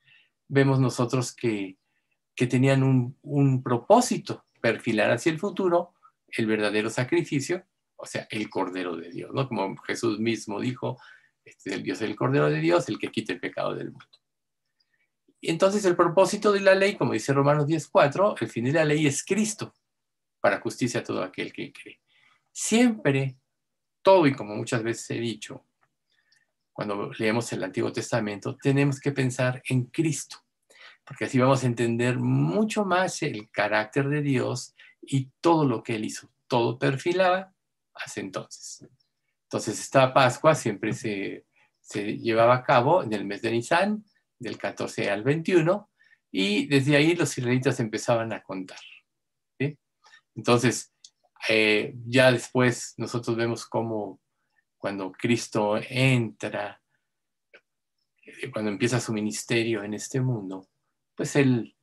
vemos nosotros que tenían un propósito, perfilar hacia el futuro el verdadero sacrificio, o sea, el Cordero de Dios, ¿no? Como Jesús mismo dijo, el Dios es el Cordero de Dios, el que quita el pecado del mundo. Y entonces el propósito de la ley, como dice Romanos 10:4, el fin de la ley es Cristo, para justicia a todo aquel que cree. Siempre, todo, y como muchas veces he dicho, cuando leemos el Antiguo Testamento, tenemos que pensar en Cristo, porque así vamos a entender mucho más el carácter de Dios y todo lo que Él hizo. Todo perfilaba hasta entonces. Entonces, esta Pascua siempre se llevaba a cabo en el mes de Nisan, del 14 al 21, y desde ahí los israelitas empezaban a contar, ¿sí? Entonces, ya después nosotros vemos cómo cuando Cristo entra, cuando empieza su ministerio en este mundo, pues él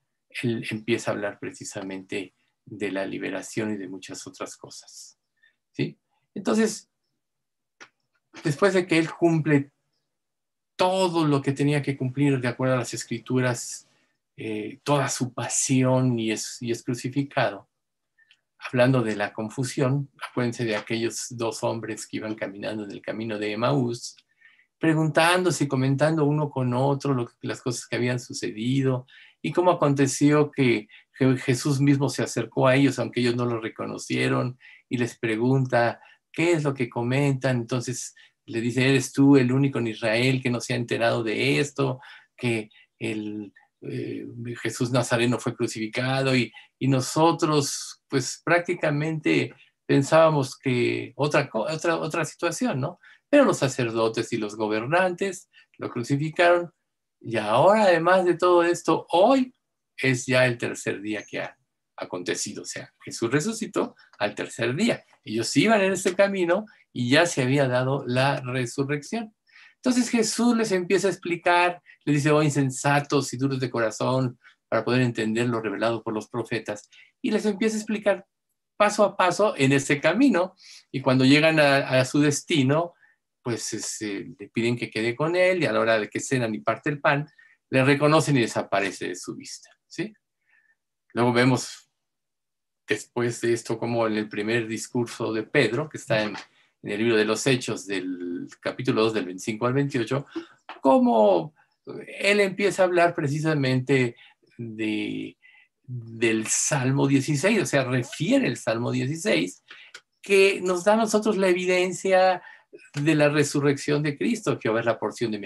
empieza a hablar precisamente de la liberación y de muchas otras cosas, ¿sí? Entonces, después de que él cumple todo lo que tenía que cumplir de acuerdo a las Escrituras, toda su pasión y es crucificado, hablando de la confusión, acuérdense de aquellos 2 hombres que iban caminando en el camino de Emaús, preguntándose y comentando uno con otro las cosas que habían sucedido y cómo aconteció que Jesús mismo se acercó a ellos, aunque ellos no lo reconocieron, y les pregunta, ¿qué es lo que comentan? Entonces le dice, ¿eres tú el único en Israel que no se ha enterado de esto? Que Jesús Nazareno fue crucificado y nosotros pues prácticamente pensábamos que otra situación, ¿no? Pero los sacerdotes y los gobernantes lo crucificaron y ahora, además de todo esto, hoy es ya el 3er día que ha acontecido. O sea, Jesús resucitó al 3er día. Ellos iban en este camino y ya se había dado la resurrección. Entonces Jesús les empieza a explicar, les dice, oh insensatos y duros de corazón, para poder entender lo revelado por los profetas. Y les empieza a explicar paso a paso en ese camino. Y cuando llegan a su destino, pues le piden que quede con él y a la hora de que cenan y parte el pan, le reconocen y desaparece de su vista, ¿sí? Luego vemos después de esto como en el primer discurso de Pedro, que está en el libro de los Hechos del capítulo 2 del 25 al 28, cómo él empieza a hablar precisamente del Salmo 16, o sea, refiere el Salmo 16, que nos da a nosotros la evidencia de la resurrección de Cristo. Jehová es la porción de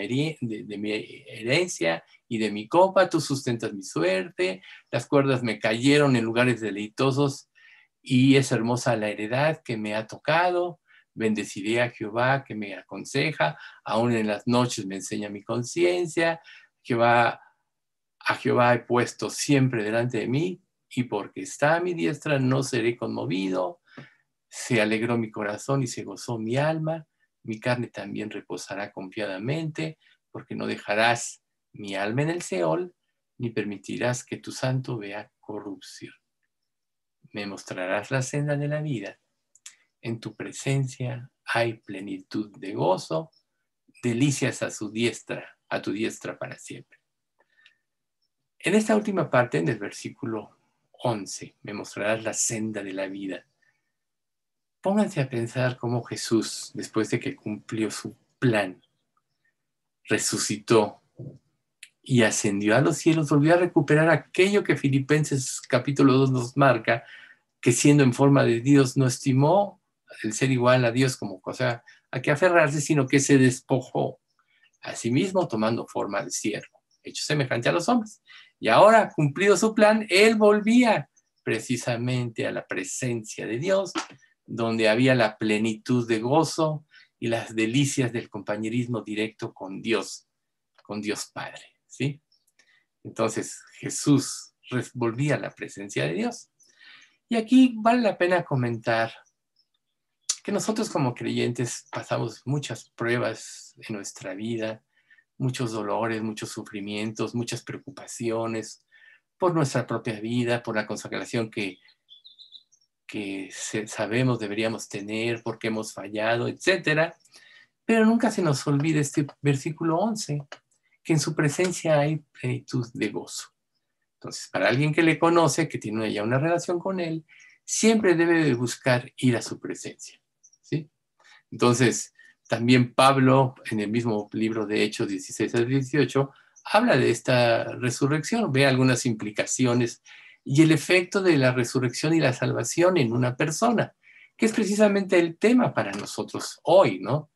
mi herencia y de mi copa, tú sustentas mi suerte, las cuerdas me cayeron en lugares deleitosos y es hermosa la heredad que me ha tocado. Bendeciré a Jehová que me aconseja, aún en las noches me enseña mi conciencia. A Jehová he puesto siempre delante de mí, y porque está a mi diestra no seré conmovido. Se alegró mi corazón y se gozó mi alma. Mi carne también reposará confiadamente, porque no dejarás mi alma en el Seol, ni permitirás que tu santo vea corrupción. Me mostrarás la senda de la vida. En tu presencia hay plenitud de gozo, delicias a tu diestra para siempre. En esta última parte, en el versículo 11, me mostrarás la senda de la vida. Pónganse a pensar cómo Jesús, después de que cumplió su plan, resucitó y ascendió a los cielos, volvió a recuperar aquello que Filipenses capítulo 2 nos marca, que siendo en forma de Dios no estimó el ser igual a Dios como cosa a que aferrarse, sino que se despojó a sí mismo tomando forma de siervo, hecho semejante a los hombres. Y ahora, cumplido su plan, él volvía precisamente a la presencia de Dios, donde había la plenitud de gozo y las delicias del compañerismo directo con Dios Padre, ¿sí? Entonces Jesús volvía a la presencia de Dios. Y aquí vale la pena comentar que nosotros como creyentes pasamos muchas pruebas en nuestra vida, muchos dolores, muchos sufrimientos, muchas preocupaciones por nuestra propia vida, por la consagración que sabemos deberíamos tener, porque hemos fallado, etcétera. Pero nunca se nos olvide este versículo 11, que en su presencia hay plenitud de gozo. Entonces, para alguien que le conoce, que tiene ya una relación con él, siempre debe de buscar ir a su presencia, ¿sí? Entonces, también Pablo, en el mismo libro de Hechos 16 al 18, habla de esta resurrección, ve algunas implicaciones y el efecto de la resurrección y la salvación en una persona, que es precisamente el tema para nosotros hoy, ¿no?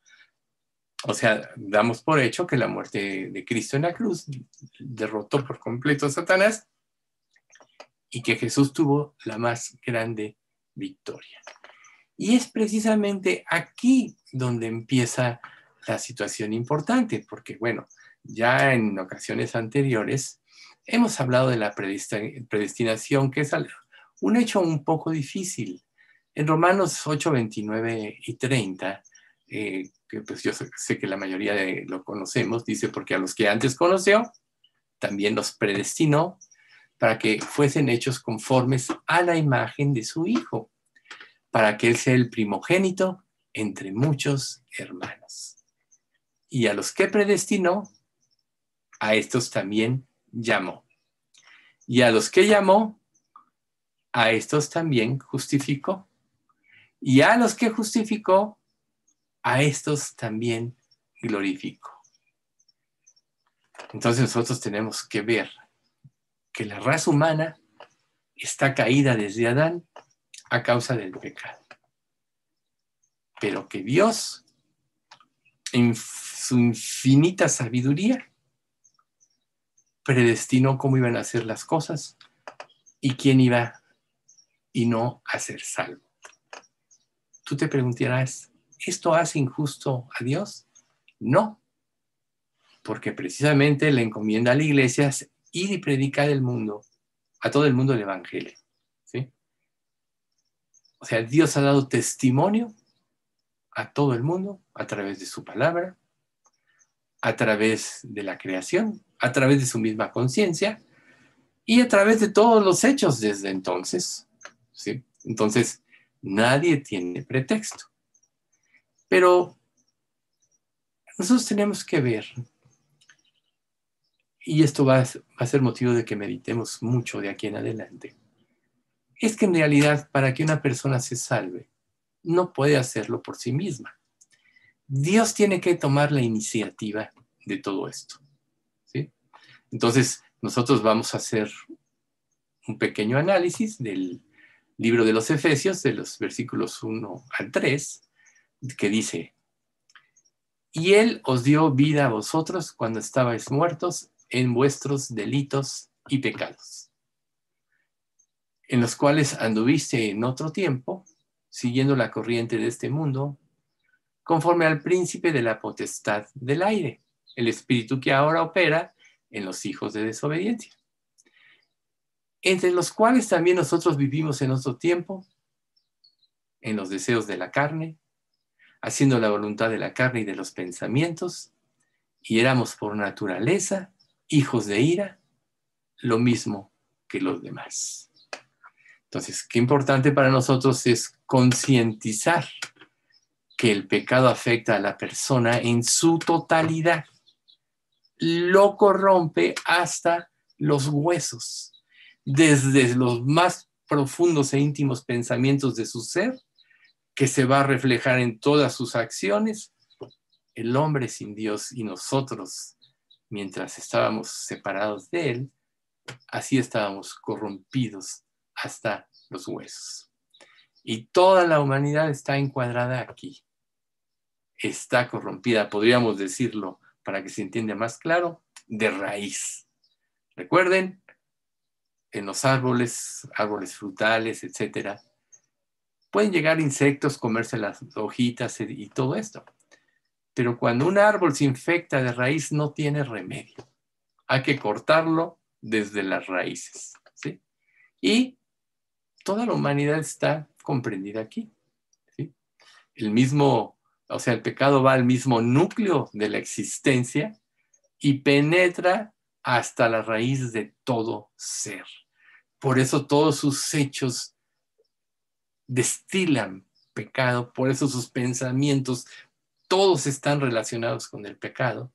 O sea, damos por hecho que la muerte de Cristo en la cruz derrotó por completo a Satanás y que Jesús tuvo la más grande victoria. Y es precisamente aquí donde empieza la situación importante, porque bueno, ya en ocasiones anteriores hemos hablado de la predestinación, que es un hecho un poco difícil. En Romanos 8, 29 y 30, que pues yo sé que la mayoría lo conocemos, dice, porque a los que antes conoció, también los predestinó para que fuesen hechos conformes a la imagen de su Hijo, para que Él sea el primogénito entre muchos hermanos. Y a los que predestinó, a estos también llamó. Y a los que llamó, a estos también justificó. Y a los que justificó, a estos también glorificó. Entonces nosotros tenemos que ver que la raza humana está caída desde Adán a causa del pecado. Pero que Dios, en su infinita sabiduría, predestinó cómo iban a ser las cosas y quién iba y no a ser salvo. Tú te preguntarás, ¿esto hace injusto a Dios? No, porque precisamente le encomienda a la iglesia ir y predicar el mundo, a todo el mundo el evangelio, ¿sí? O sea, Dios ha dado testimonio a todo el mundo a través de su palabra, a través de la creación, a través de su misma conciencia y a través de todos los hechos desde entonces, ¿sí? Entonces, nadie tiene pretexto. Pero nosotros tenemos que ver, y esto va a ser motivo de que meditemos mucho de aquí en adelante, es que en realidad para que una persona se salve, no puede hacerlo por sí misma. Dios tiene que tomar la iniciativa de todo esto, ¿sí? Entonces, nosotros vamos a hacer un pequeño análisis del libro de los Efesios, de los versículos 1 al 3, que dice: y Él os dio vida a vosotros cuando estabais muertos en vuestros delitos y pecados, en los cuales anduviste en otro tiempo, siguiendo la corriente de este mundo, conforme al príncipe de la potestad del aire, el espíritu que ahora opera en los hijos de desobediencia, entre los cuales también nosotros vivimos en otro tiempo, en los deseos de la carne, haciendo la voluntad de la carne y de los pensamientos, y éramos por naturaleza hijos de ira, lo mismo que los demás. Entonces, qué importante para nosotros es concientizar que el pecado afecta a la persona en su totalidad, lo corrompe hasta los huesos, desde los más profundos e íntimos pensamientos de su ser, que se va a reflejar en todas sus acciones. El hombre sin Dios y nosotros, mientras estábamos separados de Él, así estábamos corrompidos hasta los huesos. Y toda la humanidad está encuadrada aquí. Está corrompida, podríamos decirlo, para que se entienda más claro, de raíz. Recuerden, en los árboles frutales, etcétera, pueden llegar insectos, comerse las hojitas y todo esto. Pero cuando un árbol se infecta de raíz, no tiene remedio. Hay que cortarlo desde las raíces, ¿sí? Y toda la humanidad está comprendida aquí, ¿sí? El pecado va al mismo núcleo de la existencia y penetra hasta la raíz de todo ser. Por eso todos sus hechos destilan pecado, por eso sus pensamientos, todos están relacionados con el pecado.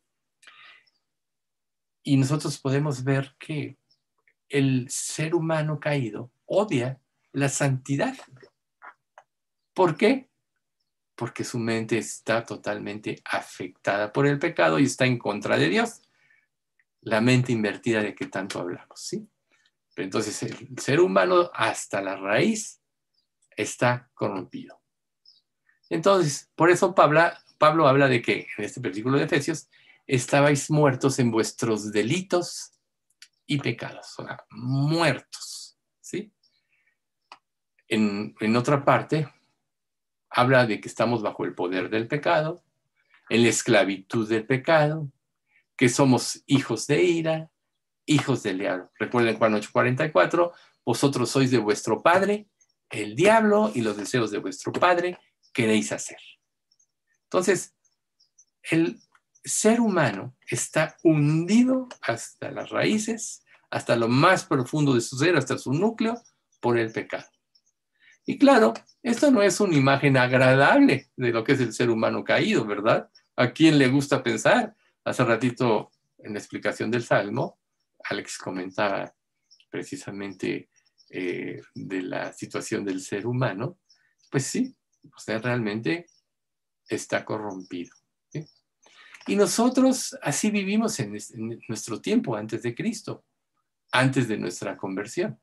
Y nosotros podemos ver que el ser humano caído odia la santidad. ¿Por qué? Porque su mente está totalmente afectada por el pecado y está en contra de Dios. La mente invertida de que tanto hablamos, ¿sí? Pero entonces el ser humano hasta la raíz está corrompido. Entonces, por eso Pablo habla de que en este versículo de Efesios estabais muertos en vuestros delitos y pecados, o sea, muertos, ¿sí? En otra parte, habla de que estamos bajo el poder del pecado, en la esclavitud del pecado, que somos hijos de ira, hijos del diablo. Recuerden Juan 8:44, vosotros sois de vuestro padre, el diablo, y los deseos de vuestro padre queréis hacer. Entonces, el ser humano está hundido hasta las raíces, hasta lo más profundo de su ser, hasta su núcleo, por el pecado. Y claro, esto no es una imagen agradable de lo que es el ser humano caído, ¿verdad? ¿A quién le gusta pensar? Hace ratito, en la explicación del Salmo, Alex comentaba precisamente de la situación del ser humano. Pues sí, usted realmente está corrompido, ¿sí? Y nosotros así vivimos en nuestro tiempo antes de Cristo, antes de nuestra conversión.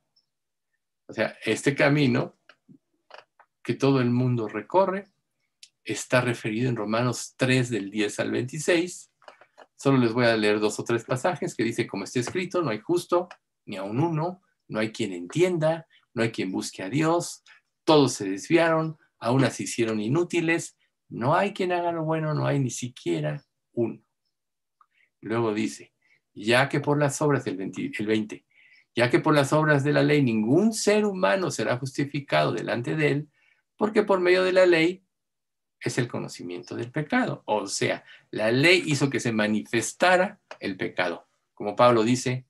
O sea, este camino que todo el mundo recorre está referido en Romanos 3 del 10 al 26. Solo les voy a leer 2 o 3 pasajes que dice, como está escrito, no hay justo, ni aun uno, no hay quien entienda, no hay quien busque a Dios, todos se desviaron, aún se hicieron inútiles, no hay quien haga lo bueno, no hay ni siquiera uno. Luego dice, ya que por las obras, el 20, ya que por las obras de la ley ningún ser humano será justificado delante de él, porque por medio de la ley es el conocimiento del pecado. O sea, la ley hizo que se manifestara el pecado. Como Pablo dice,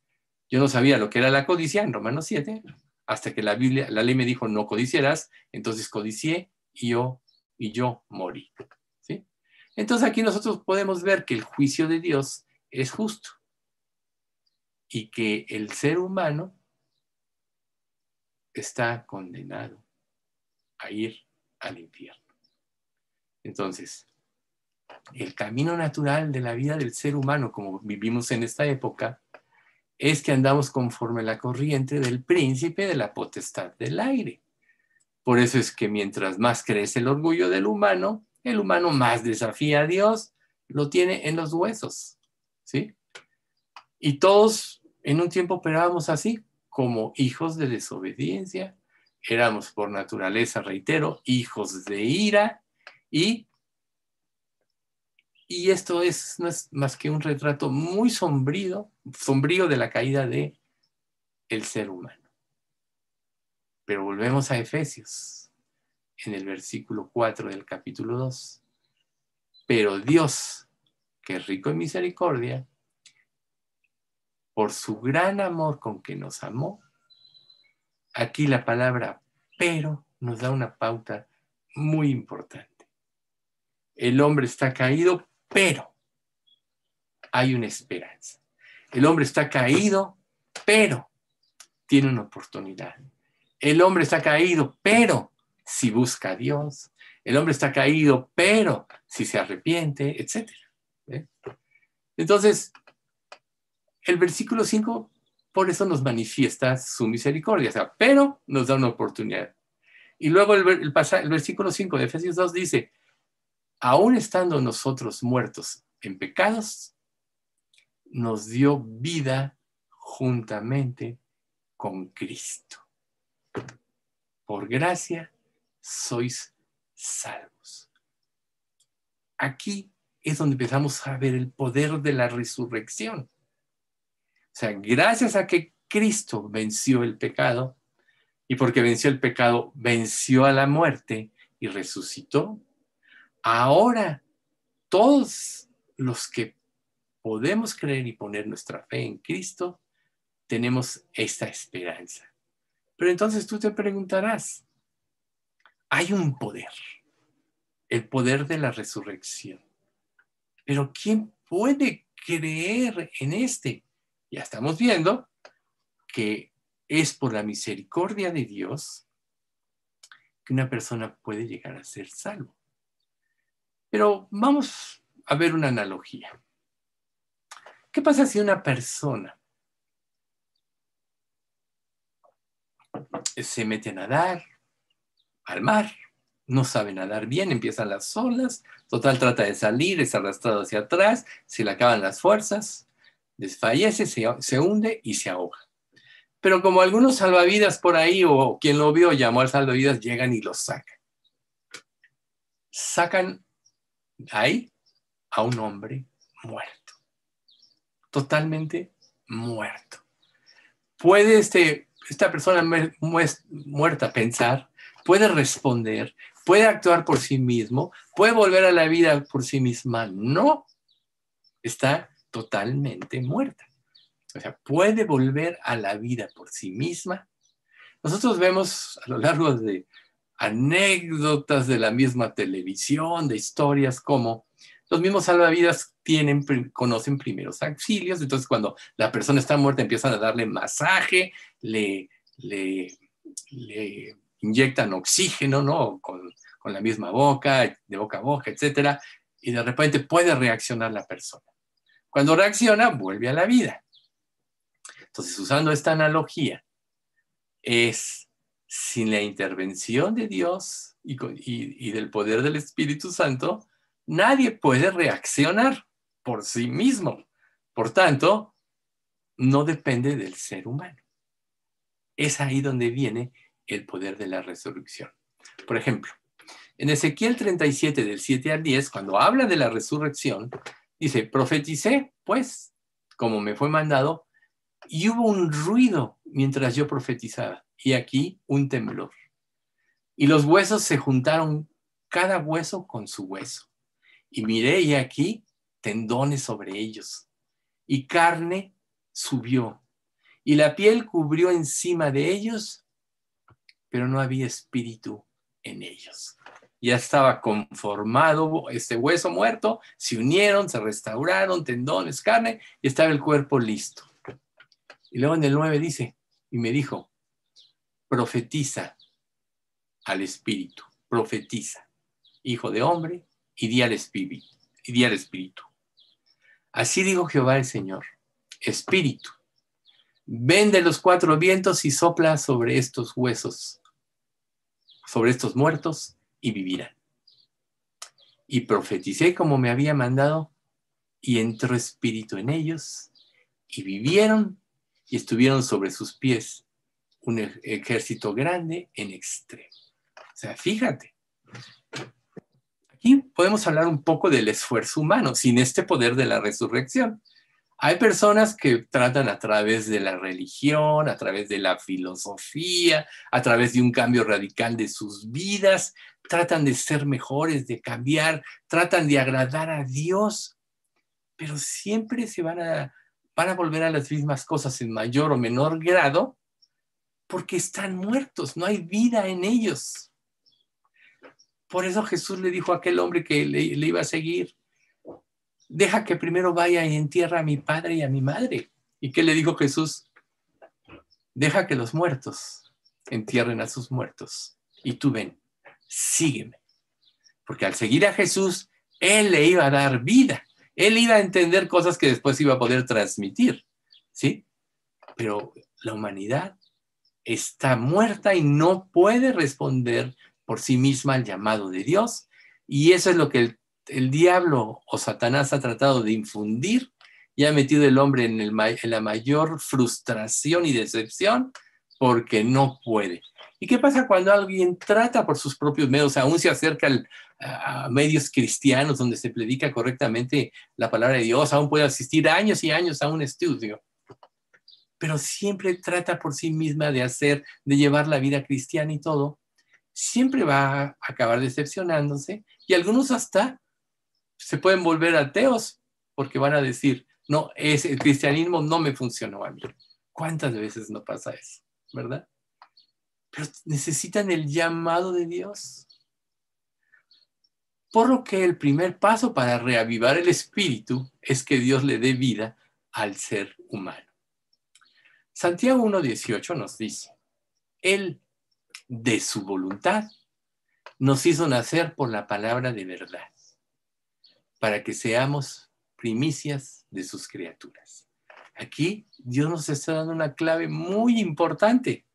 yo no sabía lo que era la codicia en Romanos 7, hasta que la ley me dijo no codiciarás, entonces codicié y yo morí. ¿Sí? Entonces aquí nosotros podemos ver que el juicio de Dios es justo y que el ser humano está condenado a ir al infierno. Entonces, el camino natural de la vida del ser humano, como vivimos en esta época, es que andamos conforme a la corriente del príncipe de la potestad del aire. Por eso es que mientras más crece el orgullo del humano, el humano más desafía a Dios, lo tiene en los huesos, ¿sí? Y todos en un tiempo operábamos así, como hijos de desobediencia, éramos por naturaleza, reitero, hijos de ira, y esto no es más que un retrato muy sombrío de la caída del ser humano. Pero volvemos a Efesios, en el versículo 4 del capítulo 2. Pero Dios, que es rico en misericordia, por su gran amor con que nos amó, aquí la palabra pero nos da una pauta muy importante. El hombre está caído, pero hay una esperanza. El hombre está caído, pero tiene una oportunidad. El hombre está caído, pero si busca a Dios. El hombre está caído, pero si se arrepiente, etc. ¿Eh? Entonces, el versículo 5 por eso nos manifiesta su misericordia, o sea, pero nos da una oportunidad. Y luego el versículo 5 de Efesios 2 dice, aún estando nosotros muertos en pecados, nos dio vida juntamente con Cristo. Por gracia sois salvos. Aquí es donde empezamos a ver el poder de la resurrección. O sea, gracias a que Cristo venció el pecado, y porque venció el pecado, venció a la muerte y resucitó, ahora todos los que podemos creer y poner nuestra fe en Cristo, tenemos esta esperanza. Pero entonces tú te preguntarás, hay un poder, el poder de la resurrección. Pero ¿quién puede creer en este? Ya estamos viendo que es por la misericordia de Dios que una persona puede llegar a ser salvo. Pero vamos a ver una analogía. ¿Qué pasa si una persona se mete a nadar al mar, no sabe nadar bien, empiezan las olas, total trata de salir, es arrastrado hacia atrás, se le acaban las fuerzas, desfallece, se hunde y se ahoga? Pero como algunos salvavidas por ahí, o quien lo vio llamó al salvavidas, llegan y lo sacan. Sacan ahí a un hombre muerto, totalmente muerto. ¿Puede esta persona muerta pensar? ¿Puede responder? ¿Puede actuar por sí mismo? ¿Puede volver a la vida por sí misma? No, está totalmente muerta. O sea, ¿puede volver a la vida por sí misma? Nosotros vemos a lo largo de anécdotas de la misma televisión, de historias como los mismos salvavidas conocen primeros auxilios. Entonces, cuando la persona está muerta, empiezan a darle masaje, le inyectan oxígeno, ¿no? Con la misma boca, de boca a boca, etcétera, y de repente puede reaccionar la persona. Cuando reacciona, vuelve a la vida. Entonces, usando esta analogía, es sin la intervención de Dios y del poder del Espíritu Santo, nadie puede reaccionar por sí mismo. Por tanto, no depende del ser humano. Es ahí donde viene el poder de la resurrección. Por ejemplo, en Ezequiel 37, del 7 al 10, cuando habla de la resurrección, dice, profeticé, pues, como me fue mandado, y hubo un ruido mientras yo profetizaba, y aquí un temblor. Y los huesos se juntaron, cada hueso con su hueso. Y miré, y aquí tendones sobre ellos, y carne subió, y la piel cubrió encima de ellos, pero no había espíritu en ellos. Ya estaba conformado este hueso muerto, se unieron, se restauraron, tendones, carne, y estaba el cuerpo listo. Y luego en el 9 dice, y me dijo, profetiza al espíritu, profetiza, hijo de hombre, y di al espíritu. Así dijo Jehová el Señor, espíritu, ven de los 4 vientos y sopla sobre estos huesos, sobre estos muertos, y vivirán. Y profeticé como me había mandado, y entró espíritu en ellos, y vivieron, y estuvieron sobre sus pies un ejército grande en extremo. O sea, fíjate, aquí podemos hablar un poco del esfuerzo humano, sin este poder de la resurrección. Hay personas que tratan a través de la religión, a través de la filosofía, a través de un cambio radical de sus vidas, tratan de ser mejores, de cambiar, tratan de agradar a Dios, pero siempre se van a volver a las mismas cosas en mayor o menor grado, porque están muertos, no hay vida en ellos. Por eso Jesús le dijo a aquel hombre que le iba a seguir, deja que primero vaya y entierra a mi padre y a mi madre. ¿Y qué le dijo Jesús? Deja que los muertos entierren a sus muertos. Y tú ven, sígueme. Porque al seguir a Jesús, Él le iba a dar vida. Él iba a entender cosas que después iba a poder transmitir, ¿sí? Pero la humanidad está muerta y no puede responder por sí misma al llamado de Dios. Y eso es lo que el diablo o Satanás ha tratado de infundir y ha metido el hombre en la mayor frustración y decepción porque no puede. ¿Y qué pasa cuando alguien trata por sus propios medios, aún se acerca a medios cristianos donde se predica correctamente la palabra de Dios, aún puede asistir años y años a un estudio, pero siempre trata por sí misma de llevar la vida cristiana y todo, siempre va a acabar decepcionándose y algunos hasta se pueden volver ateos porque van a decir, No, el cristianismo no me funcionó a mí. ¿Cuántas veces no pasa eso? ¿Verdad? Pero necesitan el llamado de Dios. Por lo que el primer paso para reavivar el espíritu es que Dios le dé vida al ser humano. Santiago 1:18 nos dice, Él, de su voluntad, nos hizo nacer por la palabra de verdad, para que seamos primicias de sus criaturas. Aquí Dios nos está dando una clave muy importante.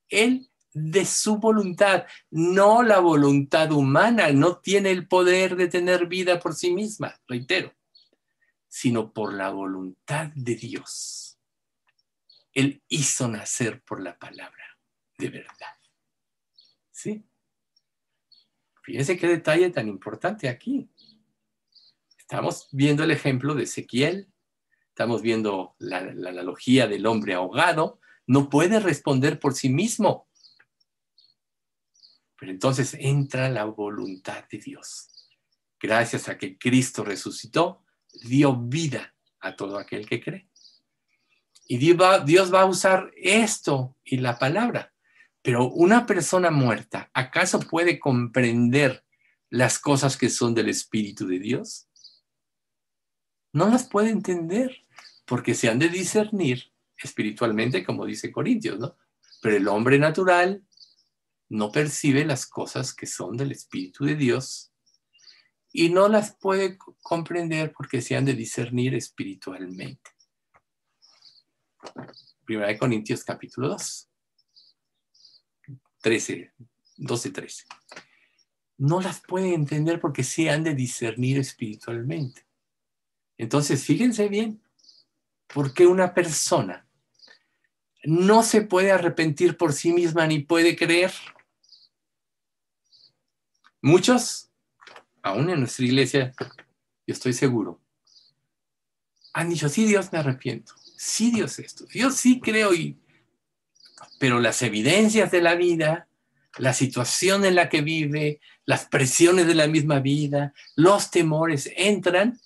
Él, de su voluntad, no la voluntad humana, no tiene el poder de tener vida por sí misma, reitero, sino por la voluntad de Dios. Él hizo nacer por la palabra de verdad. ¿Sí? Fíjense qué detalle tan importante aquí. Estamos viendo el ejemplo de Ezequiel, estamos viendo la analogía del hombre ahogado, no puede responder por sí mismo. Pero entonces entra la voluntad de Dios. Gracias a que Cristo resucitó, dio vida a todo aquel que cree. Y Dios va a usar esto y la palabra. Pero una persona muerta, ¿acaso puede comprender las cosas que son del Espíritu de Dios? No las puede entender, porque se han de discernir espiritualmente, como dice Corintios, ¿no? Pero el hombre natural no percibe las cosas que son del Espíritu de Dios y no las puede comprender porque se han de discernir espiritualmente. 1 Corintios capítulo 2, 12-13. No las puede entender porque se han de discernir espiritualmente. Entonces, fíjense bien, ¿por qué una persona no se puede arrepentir por sí misma ni puede creer? Muchos, aún en nuestra iglesia, yo estoy seguro, han dicho, sí, Dios, me arrepiento. Sí, Dios, esto. Dios sí creo, pero las evidencias de la vida, la situación en la que vive, las presiones de la misma vida, los temores entran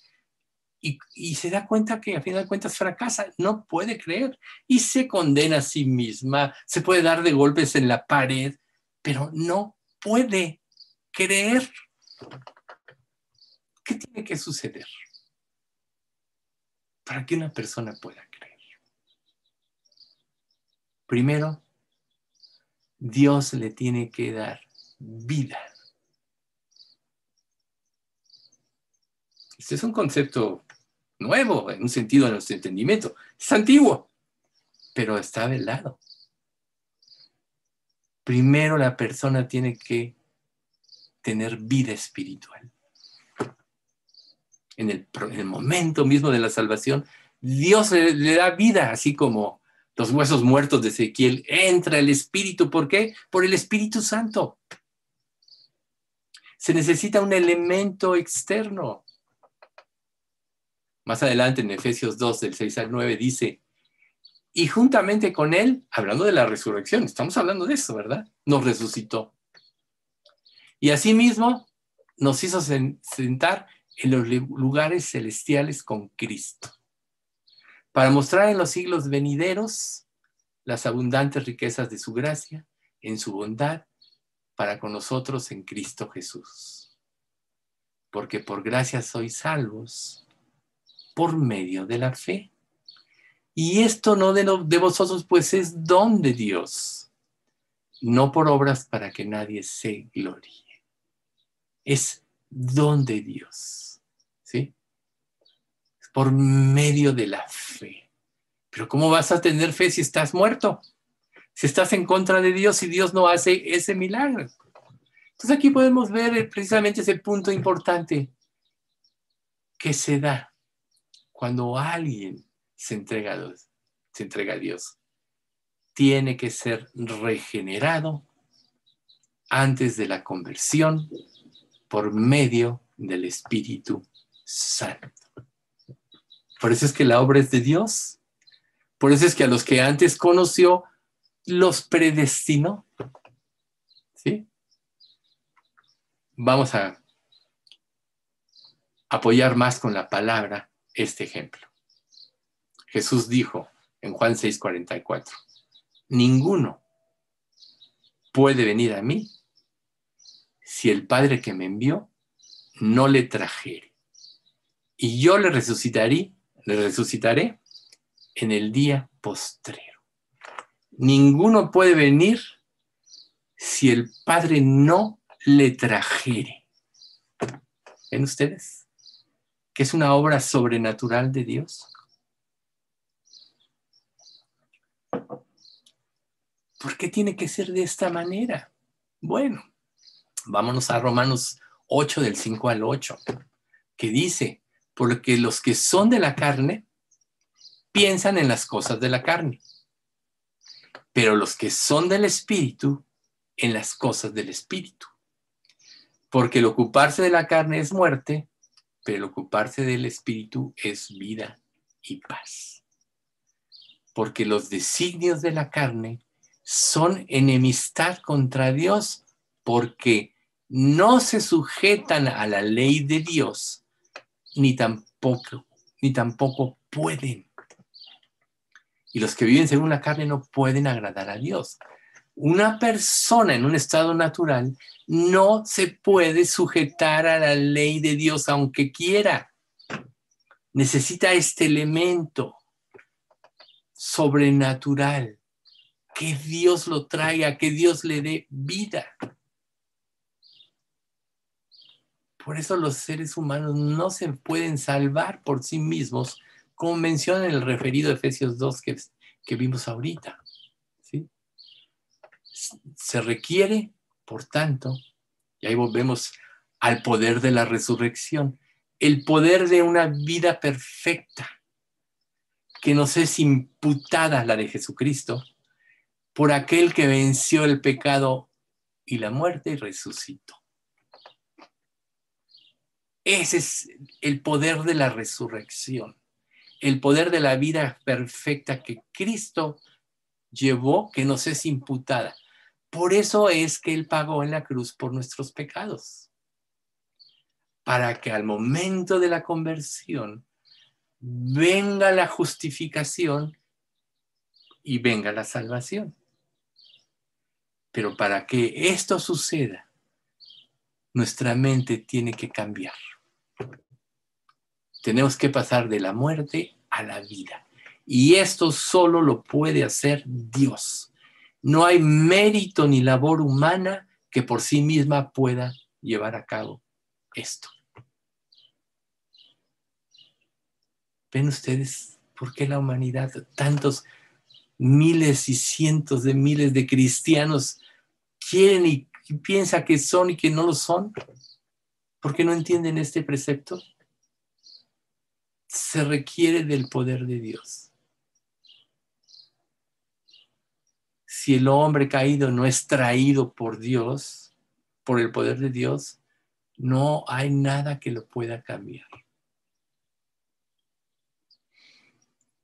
y se da cuenta que a final de cuentas fracasa, no puede creer y se condena a sí misma, se puede dar de golpes en la pared, pero no puede creer. ¿Qué tiene que suceder para que una persona pueda creer? Primero, Dios le tiene que dar vida. Este es un concepto nuevo, en un sentido de nuestro entendimiento. Es antiguo, pero está velado. Primero la persona tiene que tener vida espiritual. En el momento mismo de la salvación, Dios le da vida, así como los huesos muertos de Ezequiel. Entra el Espíritu. ¿Por qué? Por el Espíritu Santo. Se necesita un elemento externo. Más adelante en Efesios 2, del 6-9, dice, y juntamente con él, hablando de la resurrección, estamos hablando de eso, ¿verdad? Nos resucitó. Y asimismo nos hizo sentar en los lugares celestiales con Cristo, para mostrar en los siglos venideros las abundantes riquezas de su gracia, en su bondad, para con nosotros en Cristo Jesús. Porque por gracia sois salvos, por medio de la fe. Y esto no de vosotros, pues es don de Dios, no por obras para que nadie se gloríe. Es don de Dios, ¿sí? Por medio de la fe. Pero ¿cómo vas a tener fe si estás muerto? Si estás en contra de Dios y Dios no hace ese milagro. Entonces aquí podemos ver precisamente ese punto importante que se da cuando alguien se entrega a Dios. Tiene que ser regenerado antes de la conversión por medio del Espíritu Santo. Por eso es que la obra es de Dios. Por eso es que a los que antes conoció, los predestinó. ¿Sí? Vamos a apoyar más con la palabra este ejemplo. Jesús dijo en Juan 6:44, ninguno puede venir a mí si el Padre que me envió no le trajere. Y yo le resucitaré en el día postrero. Ninguno puede venir si el Padre no le trajere. ¿Ven ustedes? Que es una obra sobrenatural de Dios. ¿Por qué tiene que ser de esta manera? Bueno, vámonos a Romanos 8, del 5 al 8, que dice, porque los que son de la carne piensan en las cosas de la carne, pero los que son del Espíritu, en las cosas del Espíritu. Porque el ocuparse de la carne es muerte, pero el ocuparse del Espíritu es vida y paz. Porque los designios de la carne son enemistad contra Dios, porque no se sujetan a la ley de Dios, ni tampoco pueden. Y los que viven según la carne no pueden agradar a Dios. Una persona en un estado natural no se puede sujetar a la ley de Dios aunque quiera. Necesita este elemento sobrenatural, que Dios lo traiga, que Dios le dé vida. Por eso los seres humanos no se pueden salvar por sí mismos, como menciona en el referido Efesios 2 que vimos ahorita. ¿Sí? Se requiere, por tanto, y ahí volvemos al poder de la resurrección, el poder de una vida perfecta, que nos es imputada, la de Jesucristo, por aquel que venció el pecado y la muerte y resucitó. Ese es el poder de la resurrección, el poder de la vida perfecta que Cristo llevó, que nos es imputada. Por eso es que Él pagó en la cruz por nuestros pecados, para que al momento de la conversión venga la justificación y venga la salvación. Pero para que esto suceda, nuestra mente tiene que cambiar. Tenemos que pasar de la muerte a la vida. Y esto solo lo puede hacer Dios. No hay mérito ni labor humana que por sí misma pueda llevar a cabo esto. ¿Ven ustedes por qué la humanidad, tantos miles y cientos de miles de cristianos quieren y piensan que son y que no lo son? ¿Por qué no entienden este precepto? Se requiere del poder de Dios. Si el hombre caído no es traído por Dios, por el poder de Dios, no hay nada que lo pueda cambiar.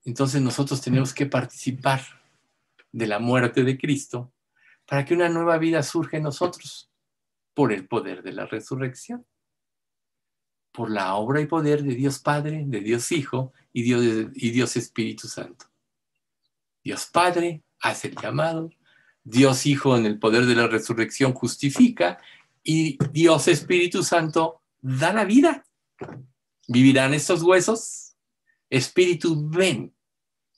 Entonces nosotros tenemos que participar de la muerte de Cristo para que una nueva vida surja en nosotros por el poder de la resurrección, por la obra y poder de Dios Padre, de Dios Hijo y Dios Espíritu Santo. Dios Padre hace el llamado, Dios Hijo en el poder de la resurrección justifica y Dios Espíritu Santo da la vida. ¿Vivirán estos huesos? Espíritu, ven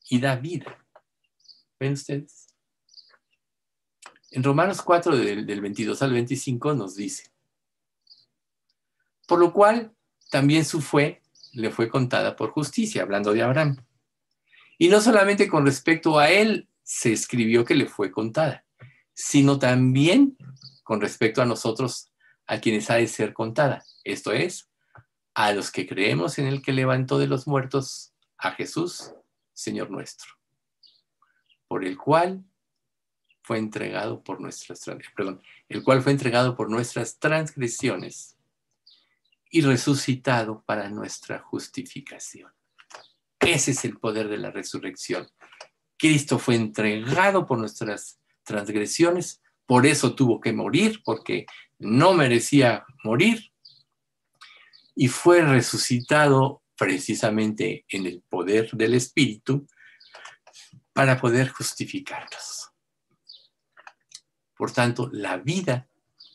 y da vida. ¿Ven ustedes? En Romanos 4, del 22 al 25 nos dice, por lo cual también su fe le fue contada por justicia, hablando de Abraham. Y no solamente con respecto a él se escribió que le fue contada, sino también con respecto a nosotros, a quienes ha de ser contada. Esto es, a los que creemos en el que levantó de los muertos a Jesús, Señor nuestro, por el cual fue entregado por nuestras transgresiones y resucitado para nuestra justificación. Ese es el poder de la resurrección. Cristo fue entregado por nuestras transgresiones, por eso tuvo que morir, porque no merecía morir, y fue resucitado precisamente en el poder del Espíritu para poder justificarlos. Por tanto, la vida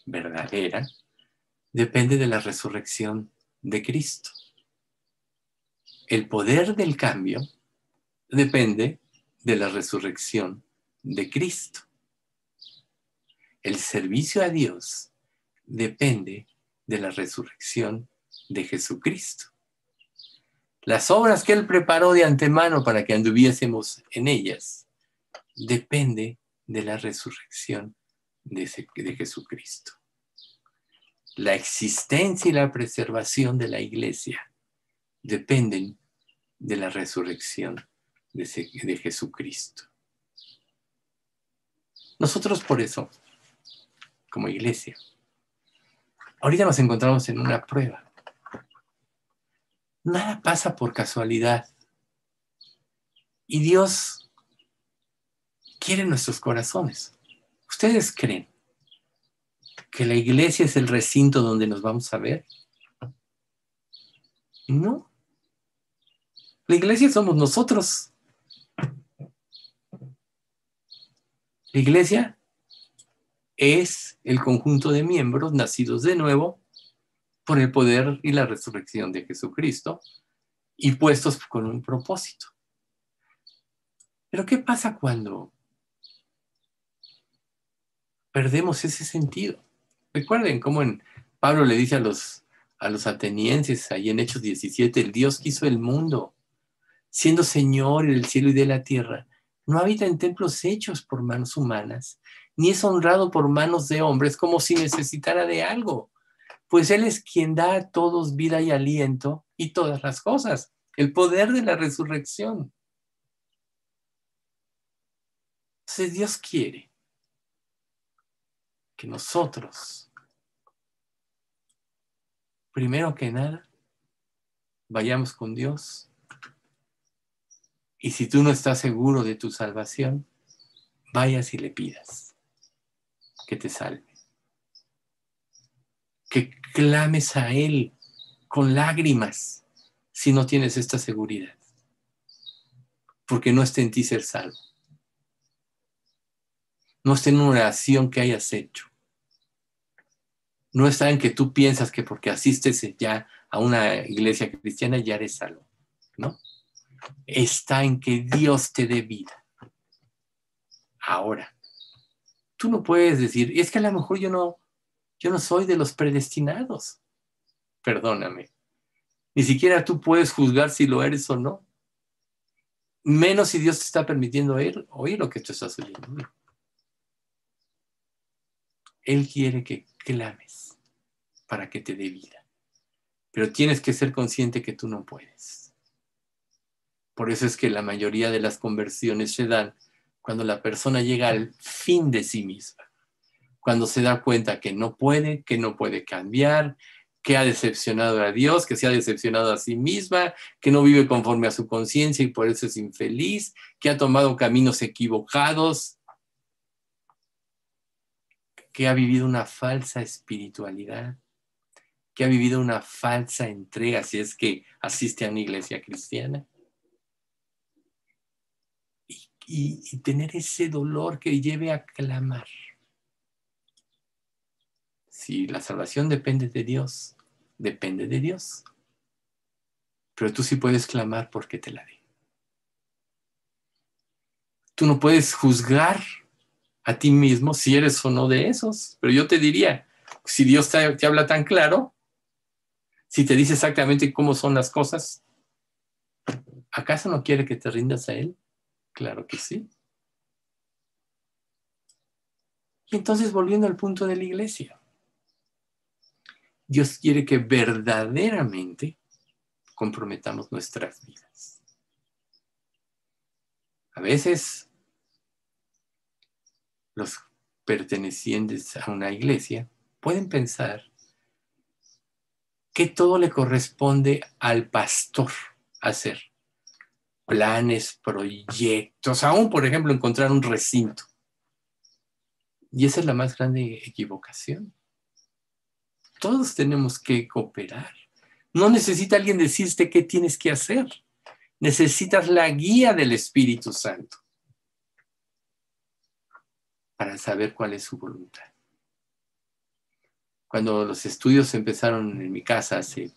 verdadera depende de la resurrección de Cristo. El poder del cambio depende de la resurrección de Cristo. El servicio a Dios depende de la resurrección de Jesucristo. Las obras que Él preparó de antemano para que anduviésemos en ellas depende de la resurrección de Jesucristo. La existencia y la preservación de la iglesia dependen de la resurrección de Jesucristo. Nosotros por eso, como iglesia, ahorita nos encontramos en una prueba. Nada pasa por casualidad. Y Dios quiere nuestros corazones. ¿Ustedes creen que la iglesia es el recinto donde nos vamos a ver? No. La iglesia somos nosotros. La iglesia es el conjunto de miembros nacidos de nuevo por el poder y la resurrección de Jesucristo y puestos con un propósito. Pero ¿qué pasa cuando perdemos ese sentido? Recuerden cómo Pablo le dice a los atenienses, ahí en Hechos 17, el Dios que hizo el mundo, siendo Señor del cielo y de la tierra, no habita en templos hechos por manos humanas, ni es honrado por manos de hombres como si necesitara de algo, pues Él es quien da a todos vida y aliento y todas las cosas, el poder de la resurrección. Entonces Dios quiere que nosotros, primero que nada, vayamos con Dios. Y si tú no estás seguro de tu salvación, vayas y le pidas que te salve. Que clames a Él con lágrimas si no tienes esta seguridad. Porque no está en ti ser salvo. No está en una oración que hayas hecho. No está en que tú piensas que porque asistes ya a una iglesia cristiana ya eres salvo. ¿No? Está en que Dios te dé vida. Ahora, tú no puedes decir, es que a lo mejor yo no soy de los predestinados. Perdóname. Ni siquiera tú puedes juzgar si lo eres o no. Menos si Dios te está permitiendo oír lo que tú estás oyendo. Él quiere que clames para que te dé vida. Pero tienes que ser consciente que tú no puedes. Por eso es que la mayoría de las conversiones se dan cuando la persona llega al fin de sí misma. Cuando se da cuenta que no puede cambiar, que ha decepcionado a Dios, que se ha decepcionado a sí misma, que no vive conforme a su conciencia y por eso es infeliz, que ha tomado caminos equivocados, que ha vivido una falsa espiritualidad, que ha vivido una falsa entrega, si es que asiste a una iglesia cristiana. Y tener ese dolor que lleve a clamar. Si la salvación depende de Dios, depende de Dios. Pero tú sí puedes clamar porque te la dé. Tú no puedes juzgar a ti mismo si eres o no de esos. Pero yo te diría, si Dios te habla tan claro, si te dice exactamente cómo son las cosas, ¿acaso no quiere que te rindas a Él? Claro que sí. Y entonces, volviendo al punto de la iglesia, Dios quiere que verdaderamente comprometamos nuestras vidas. A veces, los pertenecientes a una iglesia pueden pensar que todo le corresponde al pastor hacer. Planes, proyectos, aún, por ejemplo, encontrar un recinto. Y esa es la más grande equivocación. Todos tenemos que cooperar. No necesita alguien decirte qué tienes que hacer. Necesitas la guía del Espíritu Santo para saber cuál es su voluntad. Cuando los estudios empezaron en mi casa hace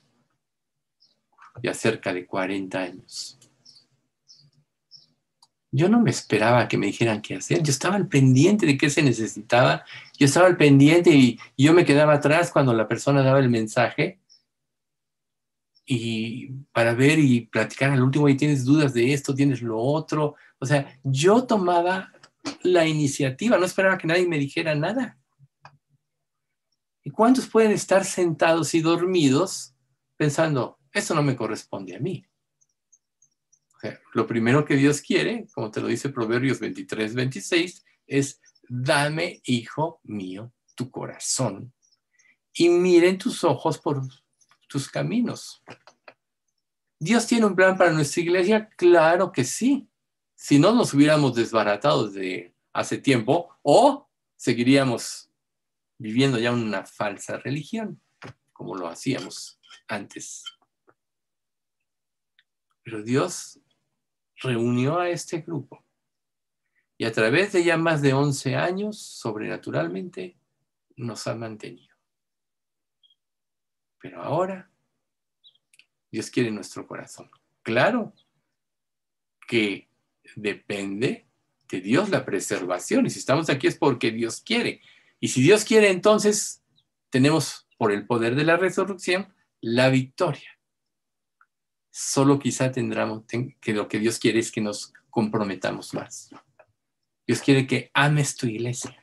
ya cerca de 40 años, yo no me esperaba que me dijeran qué hacer. Yo estaba al pendiente de qué se necesitaba. Yo estaba al pendiente y yo me quedaba atrás cuando la persona daba el mensaje y para ver y platicar al último, y tienes dudas de esto, tienes lo otro. O sea, yo tomaba la iniciativa, no esperaba que nadie me dijera nada. ¿Y cuántos pueden estar sentados y dormidos pensando, esto no me corresponde a mí? O sea, lo primero que Dios quiere, como te lo dice Proverbios 23, 26, es dame, hijo mío, tu corazón y miren tus ojos por tus caminos. ¿Dios tiene un plan para nuestra iglesia? Claro que sí. Si no, nos hubiéramos desbaratado desde hace tiempo o seguiríamos viviendo ya una falsa religión, como lo hacíamos antes. Pero Dios reunió a este grupo y a través de ya más de 11 años, sobrenaturalmente, nos ha mantenido. Pero ahora, Dios quiere nuestro corazón. Claro que depende de Dios la preservación. Y si estamos aquí es porque Dios quiere. Y si Dios quiere, entonces tenemos, por el poder de la resurrección, la victoria. Solo quizá tendremos que lo que Dios quiere es que nos comprometamos más. Dios quiere que ames tu iglesia.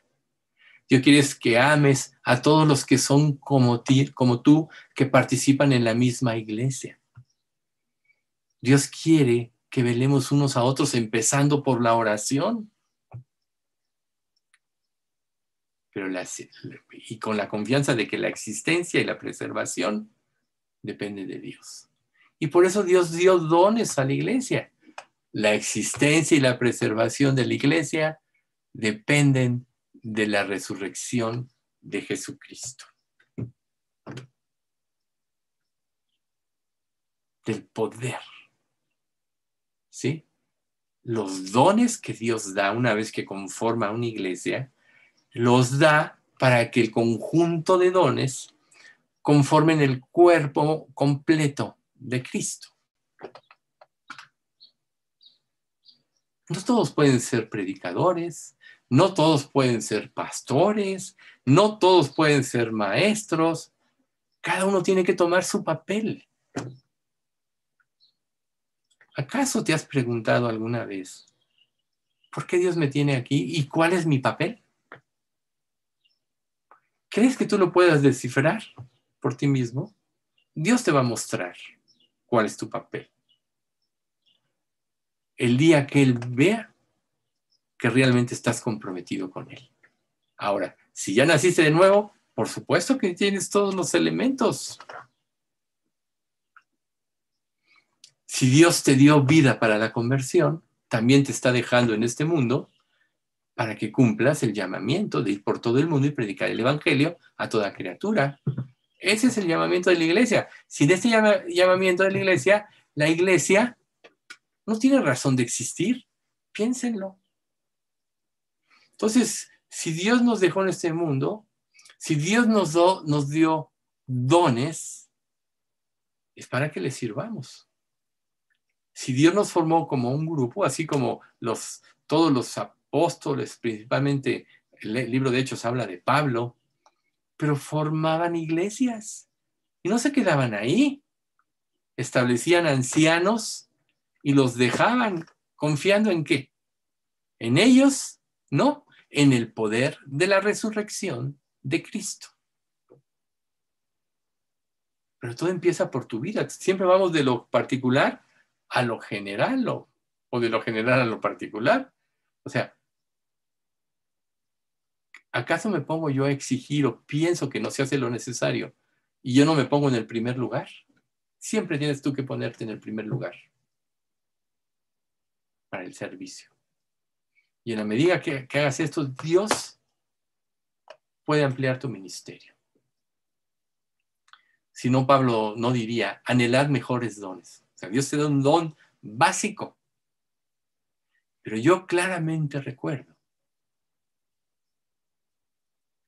Dios quiere que ames a todos los que son como tú, que participan en la misma iglesia. Dios quiere que velemos unos a otros, empezando por la oración. Pero y con la confianza de que la existencia y la preservación depende de Dios. Y por eso Dios dio dones a la iglesia. La existencia y la preservación de la iglesia dependen de la resurrección de Jesucristo. Del poder. ¿Sí? Los dones que Dios da una vez que conforma una iglesia, los da para que el conjunto de dones conformen el cuerpo completo de Cristo. No todos pueden ser predicadores, no todos pueden ser pastores, no todos pueden ser maestros. Cada uno tiene que tomar su papel. ¿Acaso te has preguntado alguna vez, ¿por qué Dios me tiene aquí y cuál es mi papel? ¿Crees que tú lo puedas descifrar por ti mismo? Dios te va a mostrar cuál es tu papel. El día que Él vea que realmente estás comprometido con Él. Ahora, si ya naciste de nuevo, por supuesto que tienes todos los elementos. Si Dios te dio vida para la conversión, también te está dejando en este mundo para que cumplas el llamamiento de ir por todo el mundo y predicar el evangelio a toda criatura. Ese es el llamamiento de la iglesia. Sin este llamamiento de la iglesia no tiene razón de existir. Piénsenlo. Entonces, si Dios nos dejó en este mundo, si Dios nos dio dones, es para que le sirvamos. Si Dios nos formó como un grupo, así como todos los apóstoles, principalmente el libro de Hechos habla de Pablo, pero formaban iglesias y no se quedaban ahí. Establecían ancianos y los dejaban confiando en ¿qué? En ellos, no, en el poder de la resurrección de Cristo. Pero todo empieza por tu vida. Siempre vamos de lo particular a lo general o de lo general a lo particular. O sea, ¿acaso me pongo yo a exigir o pienso que no se hace lo necesario y yo no me pongo en el primer lugar? Siempre tienes tú que ponerte en el primer lugar para el servicio. Y en la medida que hagas esto, Dios puede ampliar tu ministerio. Si no, Pablo no diría, anhelad mejores dones. O sea, Dios te da un don básico. Pero yo claramente recuerdo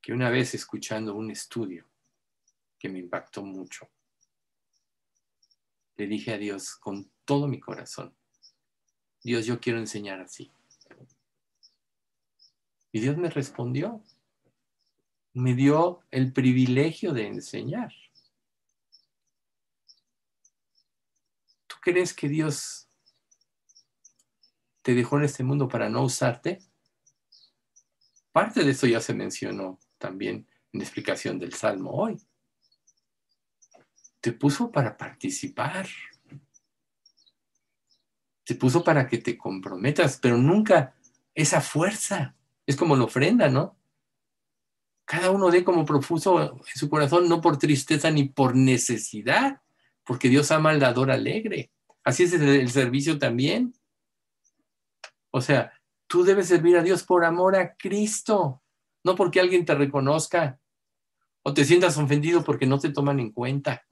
que una vez escuchando un estudio que me impactó mucho, le dije a Dios con todo mi corazón, Dios, yo quiero enseñar así. Y Dios me respondió, me dio el privilegio de enseñar. ¿Tú crees que Dios te dejó en este mundo para no usarte? Parte de eso ya se mencionó también en la explicación del Salmo hoy. Te puso para participar. Te puso para que te comprometas, pero nunca esa fuerza. Es como la ofrenda, ¿no? Cada uno dé como profuso en su corazón, no por tristeza ni por necesidad, porque Dios ama al dador alegre. Así es el servicio también. O sea, tú debes servir a Dios por amor a Cristo, no porque alguien te reconozca o te sientas ofendido porque no te toman en cuenta.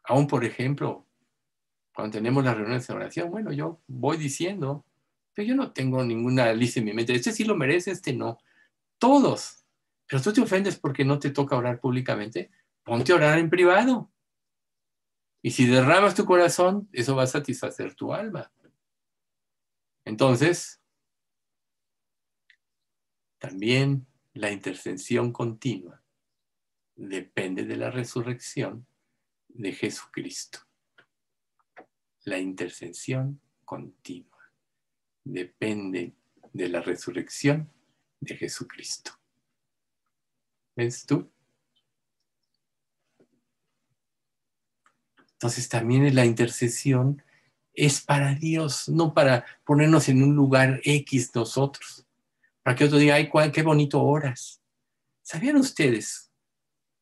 Aún, por ejemplo, cuando tenemos las reuniones de oración, bueno, yo voy diciendo, pero yo no tengo ninguna lista en mi mente, este sí lo merece, este no. Todos. Pero tú te ofendes porque no te toca orar públicamente, ponte a orar en privado. Y si derramas tu corazón, eso va a satisfacer tu alma. Entonces, también la intercesión continua depende de la resurrección de Jesucristo. La intercesión continua depende de la resurrección de Jesucristo. ¿Ves tú? Entonces también la intercesión es para Dios, no para ponernos en un lugar X nosotros. Para que otro diga, ay, qué bonito oras. ¿Sabían ustedes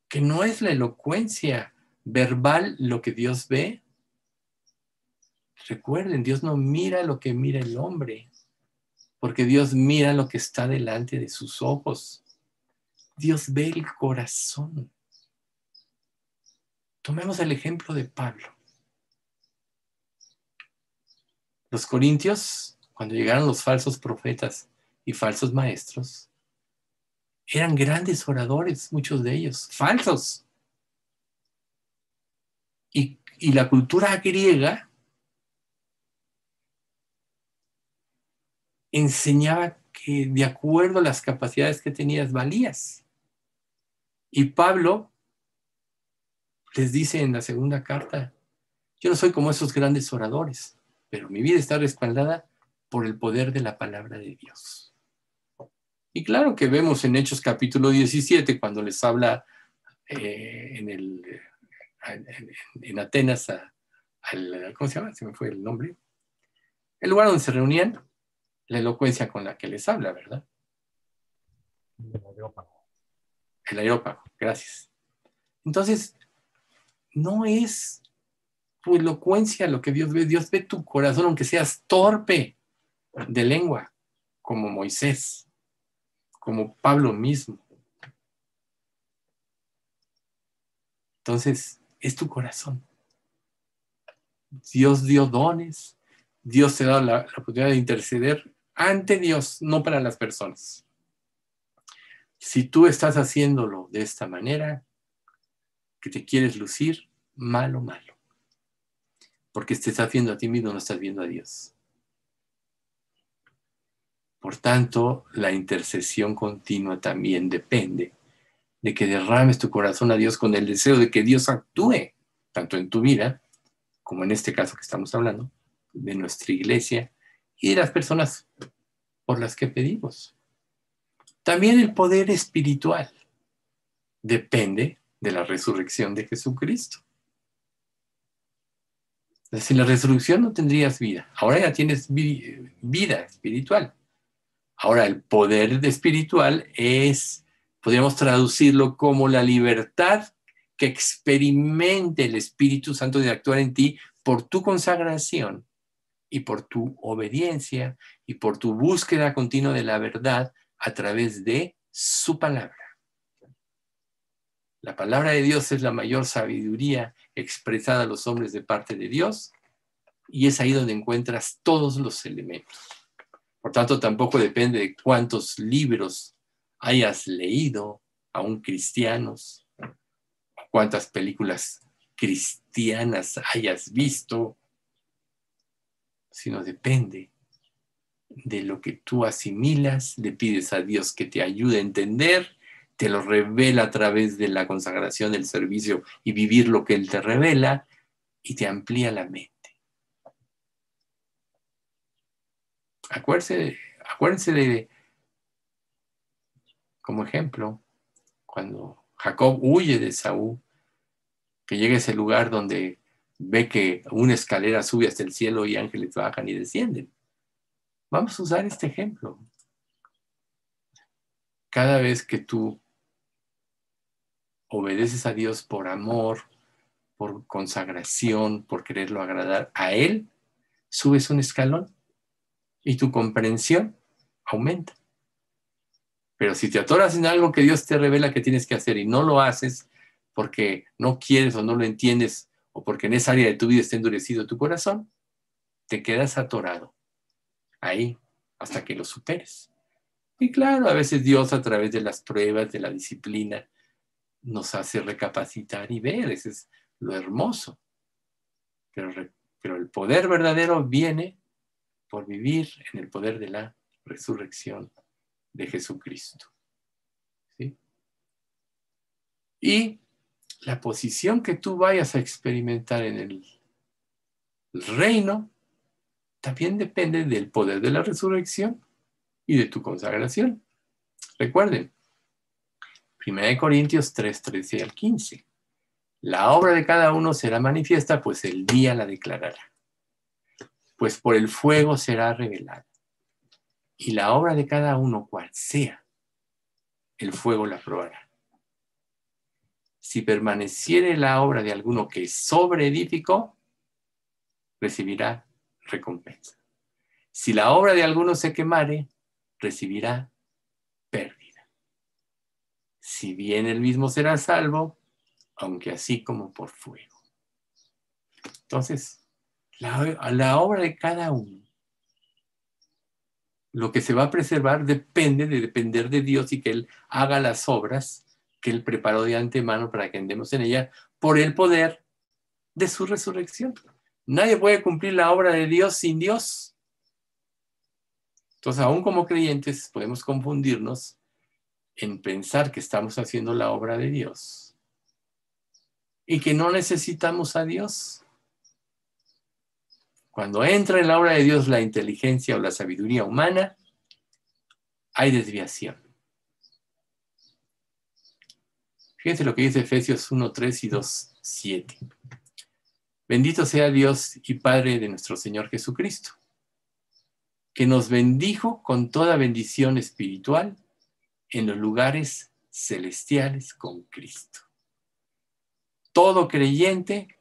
que no es la elocuencia verbal lo que Dios ve? Recuerden, Dios no mira lo que mira el hombre, porque Dios mira lo que está delante de sus ojos. Dios ve el corazón. Tomemos el ejemplo de Pablo. Los corintios, cuando llegaron los falsos profetas y falsos maestros, eran grandes oradores, muchos de ellos, falsos. Y la cultura griega enseñaba que de acuerdo a las capacidades que tenías, valías. Y Pablo les dice en la segunda carta, yo no soy como esos grandes oradores, pero mi vida está respaldada por el poder de la palabra de Dios. Y claro que vemos en Hechos capítulo 17, cuando les habla en Atenas, ¿cómo se llama? Se me fue el nombre. El lugar donde se reunían, la elocuencia con la que les habla, ¿verdad? El Areópago, gracias. Entonces, no es tu elocuencia lo que Dios ve. Dios ve tu corazón, aunque seas torpe de lengua, como Moisés, como Pablo mismo. Entonces, es tu corazón. Dios dio dones. Dios te da la oportunidad de interceder ante Dios, no para las personas. Si tú estás haciéndolo de esta manera, que te quieres lucir, malo. Porque te estás viendo a ti mismo, no estás viendo a Dios. Por tanto, la intercesión continua también depende de que derrames tu corazón a Dios con el deseo de que Dios actúe, tanto en tu vida, como en este caso que estamos hablando, de nuestra iglesia y de las personas por las que pedimos. También el poder espiritual depende de la resurrección de Jesucristo. Sin la resurrección no tendrías vida. Ahora ya tienes vida espiritual. Ahora el poder espiritual es, podríamos traducirlo como la libertad que experimente el Espíritu Santo de actuar en ti por tu consagración y por tu obediencia y por tu búsqueda continua de la verdad a través de su palabra. La palabra de Dios es la mayor sabiduría expresada a los hombres de parte de Dios, y es ahí donde encuentras todos los elementos. Por tanto, tampoco depende de cuántos libros hayas leído, aún cristianos, cuántas películas cristianas hayas visto, sino depende de lo que tú asimilas, le pides a Dios que te ayude a entender, te lo revela a través de la consagración, del servicio y vivir lo que Él te revela, y te amplía la mente. Acuérdense de, como ejemplo, cuando Jacob huye de Esaú, que llega a ese lugar donde ve que una escalera sube hasta el cielo y ángeles bajan y descienden. Vamos a usar este ejemplo. Cada vez que tú obedeces a Dios por amor, por consagración, por quererlo agradar a Él, subes un escalón y tu comprensión aumenta. Pero si te atoras en algo que Dios te revela que tienes que hacer y no lo haces porque no quieres o no lo entiendes, o porque en esa área de tu vida está endurecido tu corazón, te quedas atorado ahí hasta que lo superes. Y claro, a veces Dios, a través de las pruebas, de la disciplina, nos hace recapacitar y ver. Ese es lo hermoso. Pero el poder verdadero viene por vivir en el poder de la resurrección de Jesucristo. ¿Sí? Y la posición que tú vayas a experimentar en el reino también depende del poder de la resurrección y de tu consagración. Recuerden, 1 Corintios 3, 13 al 15. La obra de cada uno será manifiesta, pues el día la declarará. Pues por el fuego será revelada. Y la obra de cada uno, cual sea, el fuego la probará. Si permaneciere la obra de alguno que sobreedificó, recibirá recompensa. Si la obra de alguno se quemare, recibirá pérdida. Si bien él mismo será salvo, aunque así como por fuego. Entonces, la obra de cada uno, lo que se va a preservar depende de depender de Dios y que Él haga las obras que Él preparó de antemano para que andemos en ella por el poder de su resurrección. Nadie puede cumplir la obra de Dios sin Dios. Entonces, aún como creyentes, podemos confundirnos en pensar que estamos haciendo la obra de Dios y que no necesitamos a Dios. Cuando entra en la obra de Dios la inteligencia o la sabiduría humana, hay desviación. Fíjense lo que dice Efesios 1:3 y 2:7. Bendito sea Dios y Padre de nuestro Señor Jesucristo, que nos bendijo con toda bendición espiritual en los lugares celestiales con Cristo. Todo creyente,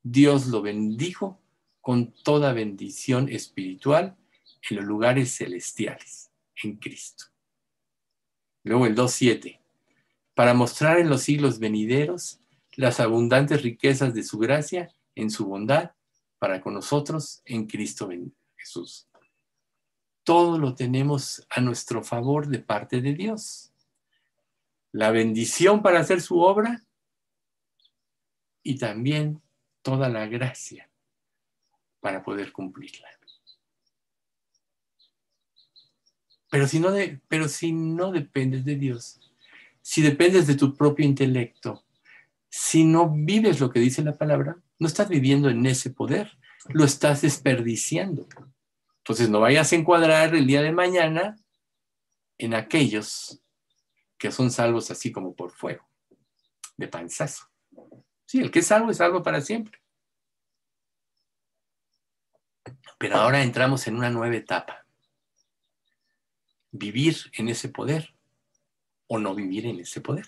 Dios lo bendijo con toda bendición espiritual en los lugares celestiales, en Cristo. Luego el 2:7. Para mostrar en los siglos venideros las abundantes riquezas de su gracia en su bondad para con nosotros en Cristo Jesús. Todo lo tenemos a nuestro favor de parte de Dios. La bendición para hacer su obra y también toda la gracia para poder cumplirla. Pero si no dependes de Dios, si dependes de tu propio intelecto, si no vives lo que dice la palabra, no estás viviendo en ese poder, lo estás desperdiciando. Entonces no vayas a encuadrar el día de mañana en aquellos que son salvos así como por fuego, de panzazo. Sí, el que es salvo para siempre. Pero ahora entramos en una nueva etapa. Vivir en ese poder o no vivir en ese poder.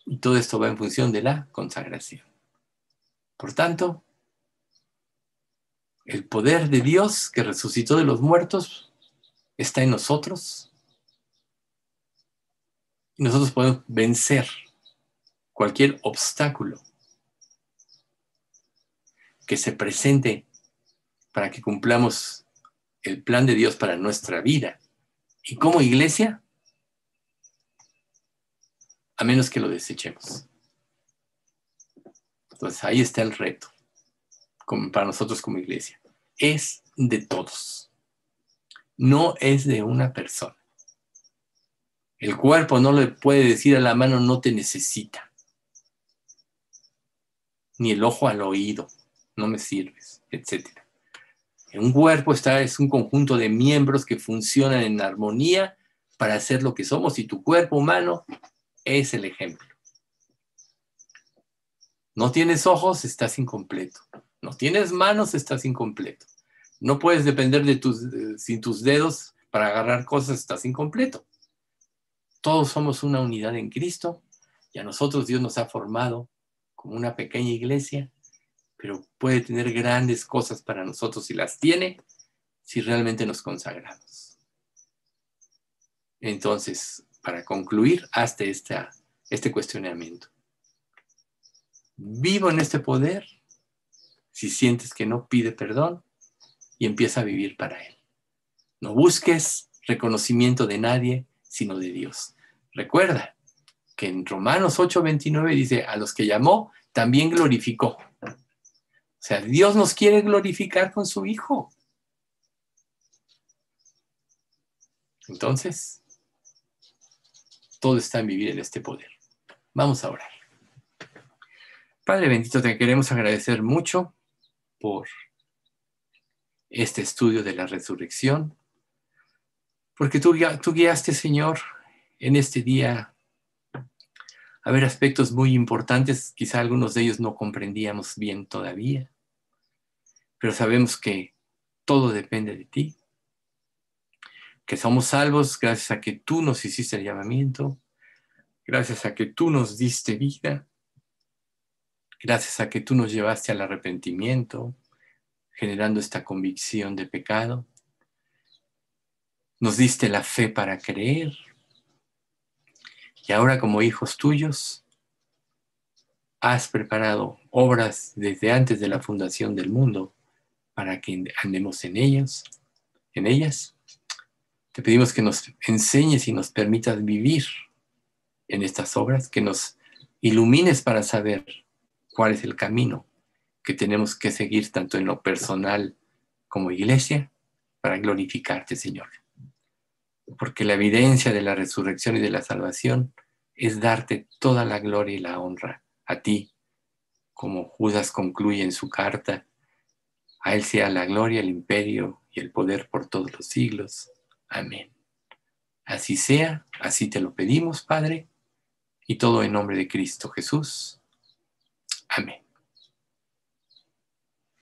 Y todo esto va en función de la consagración. Por tanto, el poder de Dios que resucitó de los muertos está en nosotros Y nosotros podemos vencer cualquier obstáculo que se presente para que cumplamos el plan de Dios para nuestra vida. Y como iglesia, a menos que lo desechemos. Entonces ahí está el reto para nosotros como iglesia. Es de todos. No es de una persona. El cuerpo no le puede decir a la mano no te necesita. Ni el ojo al oído, no me sirves, etc. Un cuerpo es un conjunto de miembros que funcionan en armonía para hacer lo que somos, y tu cuerpo humano es el ejemplo. No tienes ojos, estás incompleto. No tienes manos, estás incompleto. No puedes depender sin tus dedos para agarrar cosas, estás incompleto. Todos somos una unidad en Cristo, y a nosotros Dios nos ha formado como una pequeña iglesia, pero puede tener grandes cosas para nosotros, y las tiene si realmente nos consagramos. Entonces, para concluir, hazte este cuestionamiento. ¿Vivo en este poder? Si sientes que no, pide perdón y empieza a vivir para Él. No busques reconocimiento de nadie, sino de Dios. Recuerda que en Romanos 8:29 dice, a los que llamó, también glorificó. O sea, Dios nos quiere glorificar con su Hijo. Entonces, todo está en vivir en este poder. Vamos a orar. Padre bendito, te queremos agradecer mucho por este estudio de la resurrección, porque tú guiaste, Señor, en este día a ver aspectos muy importantes. Quizá algunos de ellos no comprendíamos bien todavía, pero sabemos que todo depende de ti, que somos salvos gracias a que tú nos hiciste el llamamiento, gracias a que tú nos diste vida, gracias a que tú nos llevaste al arrepentimiento, generando esta convicción de pecado. Nos diste la fe para creer, y ahora como hijos tuyos has preparado obras desde antes de la fundación del mundo para que andemos en ellas. Te pedimos que nos enseñes y nos permitas vivir en estas obras, que nos ilumines para saber cuál es el camino que tenemos que seguir tanto en lo personal como iglesia para glorificarte, Señor. Porque la evidencia de la resurrección y de la salvación es darte toda la gloria y la honra a ti, como Judas concluye en su carta. A Él sea la gloria, el imperio y el poder por todos los siglos. Amén. Así sea, así te lo pedimos, Padre, y todo en nombre de Cristo Jesús. Amén.